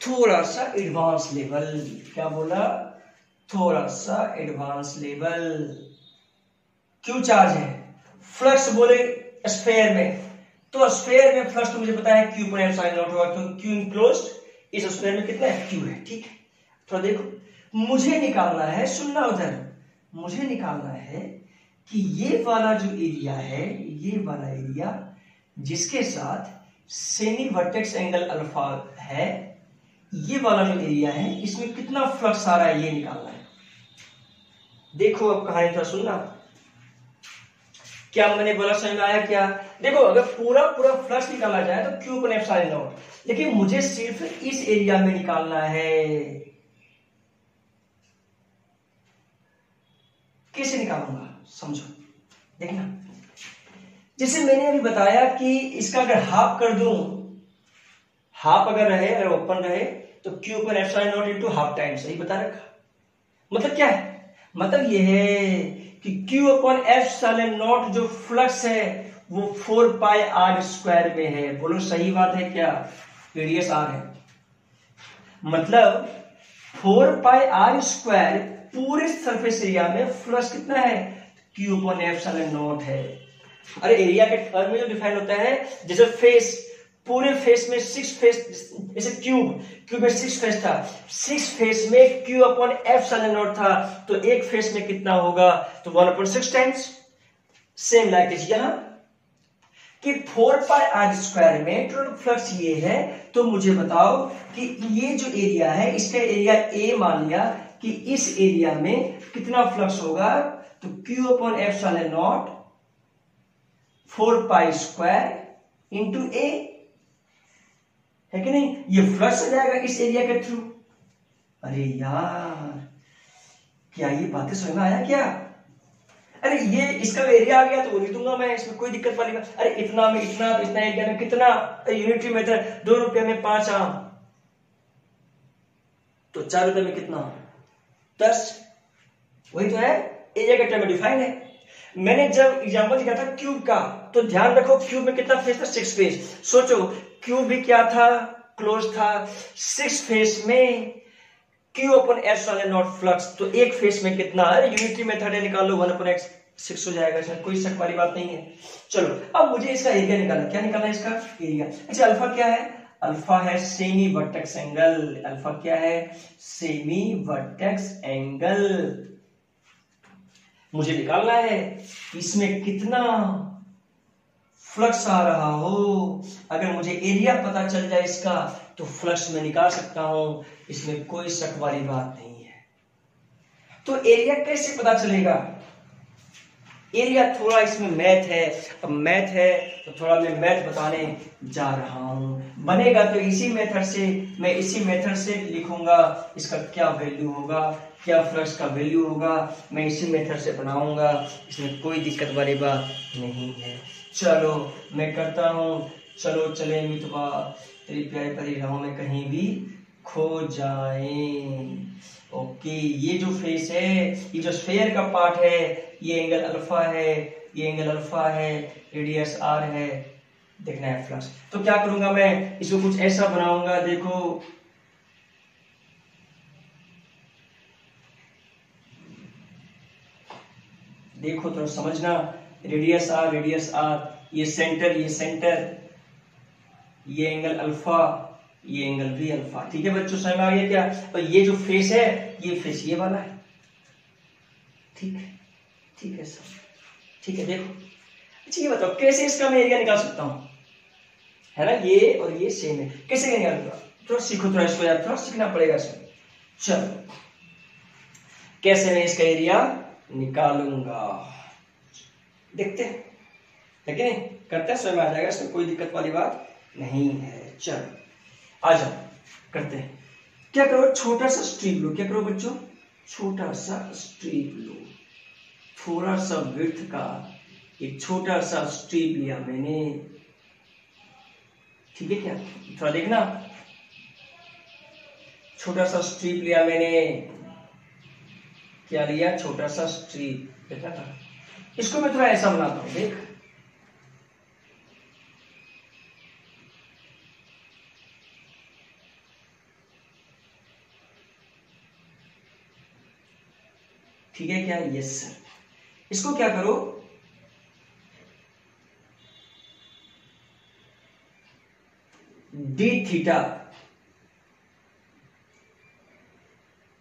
थोड़ा सा एडवांस लेवल, क्या बोला, थोड़ा सा एडवांस लेवल, क्यों चार्ज है, फ्लक्स बोले स्फीयर में, तो स्फीयर में फ्लक्स तो मुझे पता है Q पर एप्सिलॉन नॉट होगा, तो Q इनक्लोज्ड, इस स्फीयर में कितना है, Q है, ठीक है। थोड़ा देखो, मुझे निकालना है, सुनना उधर, मुझे निकालना है कि ये वाला जो एरिया है, ये वाला एरिया जिसके साथ सेमी वर्टेक्स एंगल अल्फा है, ये वाला जो एरिया है, इसमें कितना फ्लक्स आ रहा है, ये निकालना है। देखो अब कहानी थोड़ा सुनना, क्या मैंने बोला समझ में आया क्या, देखो अगर पूरा पूरा फ्लक्स निकाला जाए तो Q अपॉन एप्सिलॉन नॉट, लेकिन मुझे सिर्फ इस एरिया में निकालना है, कैसे निकालूंगा समझो, देखना, जैसे मैंने अभी बताया कि इसका अगर हाफ कर दूं, हाफ अगर रहे, अगर ओपन रहे तो Q upon epsilon not into half time, सही बता रखा। मतलब क्या है, मतलब यह है कि Q अपॉन एप्सिलॉन नॉट जो फ्लक्स है वो 4 पाई r स्क्वायर में है, बोलो सही बात है क्या, रेडियस r है, मतलब 4 पाई r स्क्वायर पूरे सरफेस एरिया में फ्लक्स कितना है, Q अपॉन एप्सिलॉन नॉट है। अरे एरिया के टर्म में जो डिफाइन होता है, जैसे फेस, पूरे फेस में 6 फेस, जैसे क्यूब में 6 फेस था, 6 फेस में Q अपॉन एप्सिलॉन नॉट था, तो एक फेस में कितना होगा, तो 1/6 टाइम्स। सेम लाइक इज यहां कि 4 पाई r स्क्वायर में टोटल फ्लक्स ये है, तो मुझे बताओ कि ये जो एरिया है, इसका एरिया A मान लिया कि इस एरिया में कितना फ्लक्स होगा, तो Q upon epsilon naught 4 pi square into A, है कि नहीं? ये फ्लक्स हो जाएगा इस एरिया के थ्रू। अरे यार, क्या ये बातें समझ में आया क्या? अरे ये इसका एरिया आ गया तो वो लिख दूंगा मैं, इसमें कोई दिक्कत वाली बात। अरे इतना में इतना तो इतना एरिया में कितना, यूनिटरी मेथड 2 रुपये में 5 आम, तो 4 रुपये में कितना 10, वही तो है, एरिया का टर्म डिफाइन है। मैंने जब एग्जांपल दिखा था क्यूब का, तो ध्यान रखो क्यूब में कितना फेस था, 6 फेस। सोचो क्यूब भी क्या था, क्लोज था। 6 फेस में Q अपन S वाले नॉट फ्लक्स, तो एक फेस में कितना, अरे यूनिटरी मेथड है, निकाल लो 1 अपन x 6 हो जाएगा, इसमें कोई शक वाली बात नहीं है। चलो अब मुझे इसका एरिया निकालना, क्या निकालना है इसका एरिया। अच्छा अल्फा क्या है, अल्फा है सेमी वर्टेक्स एंगल। अल्फा क्या है, सेमी वर्टेक्स एंगल। मुझे निकालना है इसमें कितना फ्लक्स आ रहा हो। अगर मुझे एरिया पता चल जाए इसका तो फ्लक्स में निकाल सकता हूं, इसमें कोई शक वाली बात नहीं है। तो एरिया कैसे पता चलेगा, एरिया थोड़ा इसमें मैथ है। अब मैथ है तो थोड़ा मैं मैथ बताने जा रहा हूं। बनेगा तो इसी मेथड से, मैं इसी मेथड से लिखूंगा इसका क्या वैल्यू होगा, क्या फ्लक्स का वैल्यू होगा, मैं इसी मेथड से बनाऊंगा, इसमें कोई दिक्कत वाली बात नहीं है। चलो मैं करता हूं, चलो चले मितवा तेरी प्यारी परी राहों में कहीं भी खो जाएं। ओके, ये जो फेस है, ये जो स्फीयर का पार्ट है, ये एंगल अल्फा है, ये एंगल अल्फा है, रेडियस आर है, देखना है फ्लक्स। तो क्या करूंगा मैं, इसको कुछ ऐसा बनाऊंगा, देखो देखो तो समझना, रेडियस आर, ये सेंटर, ये सेंटर, ये एंगल अल्फा, ये एंगल भी अल्फा। ठीक है बच्चों, समझ में आ गया क्या? और ये जो फेस है, ये फेस ये वाला है। ठीक है, ठीक है सर, ठीक है। देखो अच्छा ये बताओ कैसे इसका मैं एरिया निकाल सकता हूं, है ना? ये और ये सेम है, कैसे निकालूंगा? थोड़ा सीखो, थोड़ा इसको यार थोड़ा सीखना पड़ेगा इसमें। चलो कैसे मैं इसका एरिया निकालूंगा, देखते हैं, है कि नहीं? करते हैं, समझ में आ जाएगा, इसमें कोई दिक्कत वाली बात नहीं है। चलो आ जाओ करते हैं। क्या करो, छोटा सा स्ट्रिप लो। क्या करो बच्चों, छोटा सा स्ट्रिप लो, थोड़ा सा विड्थ का एक छोटा सा स्ट्रिप लिया मैंने। ठीक है क्या, थोड़ा देखना, छोटा सा स्ट्रिप लिया मैंने। क्या लिया, छोटा सा स्ट्रिप, देखा था। इसको मैं थोड़ा ऐसा बनाता हूं, देख ठीक है क्या? Yes sir. इसको क्या करो, डी थीटा,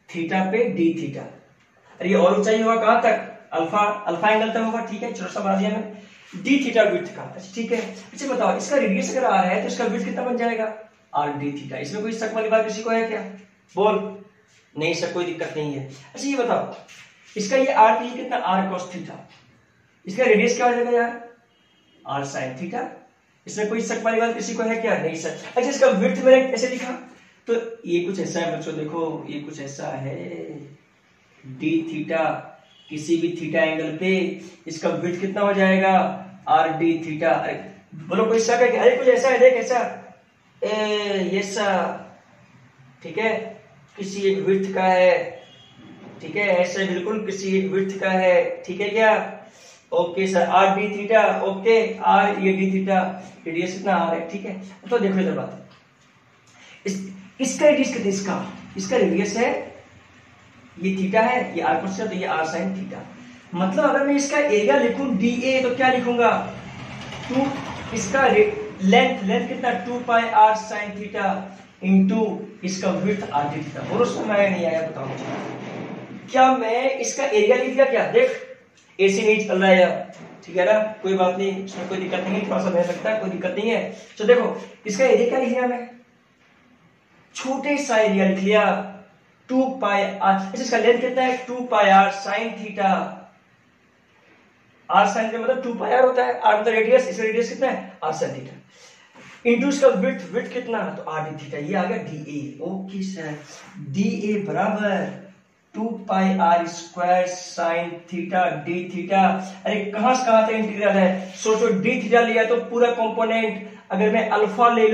थीटा पे डी थीटा। अरे ये और ऊंचाई होगा कहां तक, अल्फा, अल्फा एंगल तक होगा। ठीक है, छोटा सा बना दिया मैं, डी थीटा विड्थ का। अच्छा ठीक है। अच्छा बताओ इसका रेडियस अगर आ रहा है तो इसका विड्थ कितना बन जाएगा, आर डी थीटा। इसमें कोई शक वाली बात किसी को है क्या? बोल, नहीं सर कोई दिक्कत नहीं है। अच्छा ये बताओ इसका ये आर की कितना, आर कॉस थीटा। इसका रेडियस क्या हो जाएगा यार, आर साइन थीटा। इसमें कोई शक वाली बात किसी को है क्या? नहीं सर। अच्छा इसका विड्थ मैंने ऐसे लिखा, तो ये कुछ ऐसा है बच्चों, देखो ये कुछ ऐसा है, डी थीटा, किसी भी थीटा एंगल पे इसका विड्थ कितना हो जाएगा, आर डी थीटा। बोलो कोई शक है कि अरे कुछ ऐसा है, देख ऐसा, ये सा, ठीक है, किसी एक विड्थ का है, ठीक है, ऐसे बिल्कुल किसी एक विड्थ का है। ठीक है क्या? Okay sir, R D theta, okay, R ये डी थीटा, रेडियस कितना आर है। ठीक है, तो देखो इधर बात, इसका रेडियस कितना, इसका रेडियस है, ये थीटा है, ये आर कोस, तो ये आर साइन थीटा। मतलब अगर मैं इसका एरिया लिखूं डी ए, तो क्या लिखूंगा, 2, इसका लेंथ कितना, 2 pi R sine theta into इसका विड्थ आर डी थीटा। और उसमें मैं नहीं आया, बताओ क्या मैं इसका एरिया लिख दिया क्या? देख एसी नहीं चल रहा है यार, ठीक है ना, कोई बात नहीं, इसमें कोई दिक्कत नहीं है, थोड़ा सा बह सकता है, कोई दिक्कत नहीं है। तो देखो इसका एरिया क्या लिख लिया मैं, छोटे सा एरिया लिख लिया, 2 पाई आर। इसका लेंथ कितना है, 2 pi R sine theta, R sine theta मतलब 2 पाई आर होता है, आर मतलब रेडियस, इसका रेडियस कितना है आर साइन थीटा इंटू इसका विड्थ कितना तो आर डी थीटा, ये आ गया D A. Okay sir, D A बराबर 2 pi R square sine theta D theta. अरे कहां से कहां तक इंटीग्रल है, सोचो डी थीटा लिया तो पूरा कंपोनेंट, अगर मैं अल्फा ले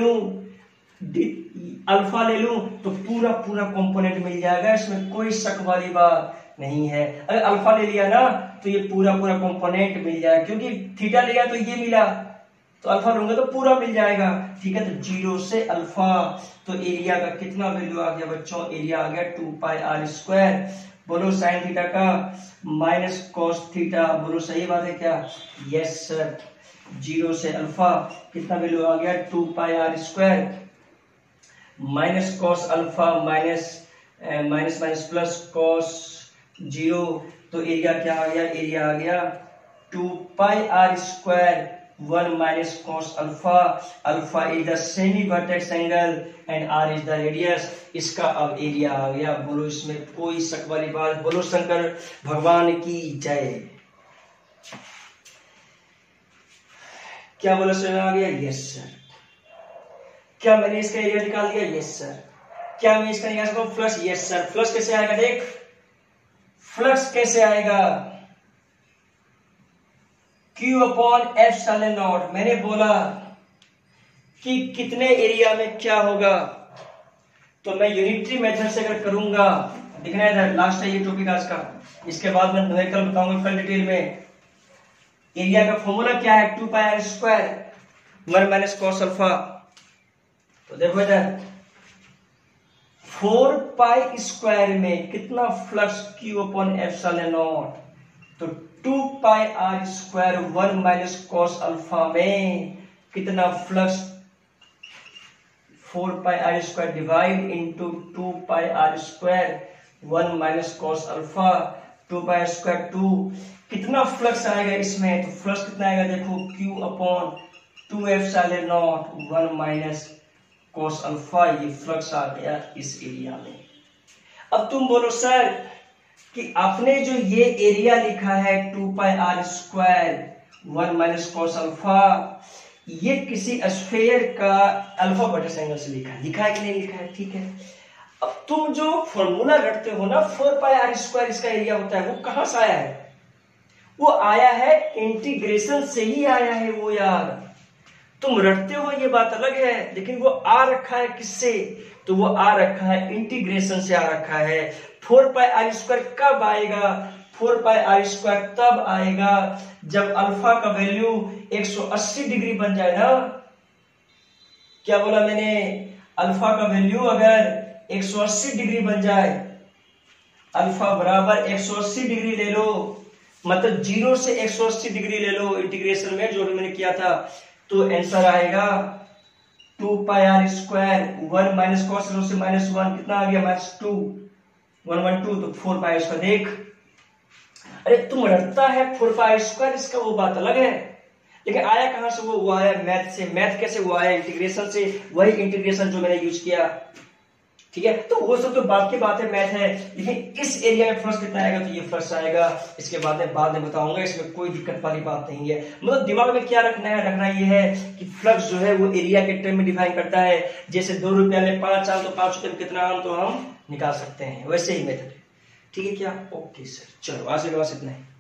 लूं तो पूरा पूरा कंपोनेंट मिल जाएगा, इसमें कोई शक वाली बात नहीं है। अगर अल्फा ले लिया ना तो ये पूरा पूरा कंपोनेंट मिल जाएगा, क्योंकि थीटा लिया तो ये मिला, तो अल्फा लूंगा तो पूरा मिल जाएगा। ठीक है, तो 0 से अल्फा, तो एरिया का कितना वैल्यू आ गया बच्चों, एरिया आ गया 2 पाई आर स्क्वायर। बोलो साइन थीटा का माइनस कॉस थीटा, बोलो सही बात है क्या, यस सर। 0 से अल्फा कितना वैल्यू आ गया 2 pi R square minus cos alpha minus plus cos 0, तो एरिया क्या आ गया, एरिया आ गया 2 pi R square 1 minus cos alpha, alpha is the semi vertex angle and r is the radius। इसका अब एरिया आ गया, बोलो इसमें कोई शक वाली बात, बोलो शंकर भगवान की जय। क्या बोलो समझ आ गया, यस सर। क्या मैंने इसका एरिया निकाल दिया, यस सर। क्या मैं इसका निकाल सकता हूं फ्लक्स, यस सर। फ्लक्स कैसे आएगा, देख फ्लक्स कैसे आएगा, Q अपॉन एप्सिलॉन नॉट। मैंने बोला कि कितने एरिया में क्या होगा, तो मैं यूनिटरी मेथड से अगर करूंगा, दिखना है लास्ट है ये टॉपिक आज का, इसके बाद मैं न्यूमेरिकल बताऊंगा कल डिटेल में। एरिया का फॉर्मूला क्या है, 2 pi R square 1 minus cos alpha. तो देखो इधर 4 पाई स्क्वायर में कितना flux Q upon epsilon naught, तो 2 pi R square 1 minus cos alpha में कितना flux, 4 pi R square divide into 2 pi R square 1 minus cos alpha 2 pi square 2, कितना flux आएगा इसमें, तो फ्लक्स कितना आएगा देखो Q upon 2 epsilon not 1 minus cos alpha, ये फ्लक्स आ गया इस एरिया में। अब तुम बोलो सर कि आपने जो ये एरिया लिखा है 2 pi R square 1 minus cos alpha, ये किसी स्फीयर का अल्फा वर्टेक्स एंगल से लिखा है कि नहीं लिखा है, ठीक है। अब तुम जो फॉर्मूला रटते हो ना 4 पाई आर स्क्वायर इसका एरिया होता है, वो कहां से आया है, वो आया है इंटीग्रेशन से ही आया है वो यार। तुम रटते हो ये बात अलग है, लेकिन वो आ रखा है किससे, तो वो आ रखा है इंटीग्रेशन से आ रखा है। 4 पाई आर स्क्वायर कब आएगा, 4 पाई आर स्क्वायर तब आएगा जब अल्फा का वैल्यू 180 डिग्री बन जाए ना। क्या बोला मैंने, अल्फा का वैल्यू अगर 180 डिग्री बन जाए, अल्फा बराबर 180 डिग्री ले लो, मतलब 0 से 180 डिग्री ले लो इंटीग्रेशन में जो मैंने किया था, तो आंसर आएगा 2 pi R square 1 minus cos से माइनस 1 कितना आ गया -2 112, तो 4 पाई स्क्वायर। देख अरे तुम रटता है 4 पाई स्क्वायर, इसका वो बात अलग है, लेकिन आया कहां से, वो आया मैथ से। मैथ कैसे हुआ है, इंटीग्रेशन से, वही इंटीग्रेशन जो मैंने यूज किया, ठीक है। तो वो सब तो बात की बात है, मैथ है, लेकिन इस एरिया में फ्लक्स कितना आएगा, तो ये फ्लक्स आएगा। इसके बाद में बताऊंगा, इसमें कोई दिक्कत वाली बात नहीं है। मतलब दिमाग में क्या रखना ये है कि फ्लक्स जो है वो एरिया के टर्म में डिफाइन करता है। जैसे 2 रुपया में 5 आम, तो 5 रुपये में कितना आम, तो हम निकाल सकते हैं, वैसे ही मेथड है, ठीक है क्या। ओके सर, चलो आज के बाद इतना है।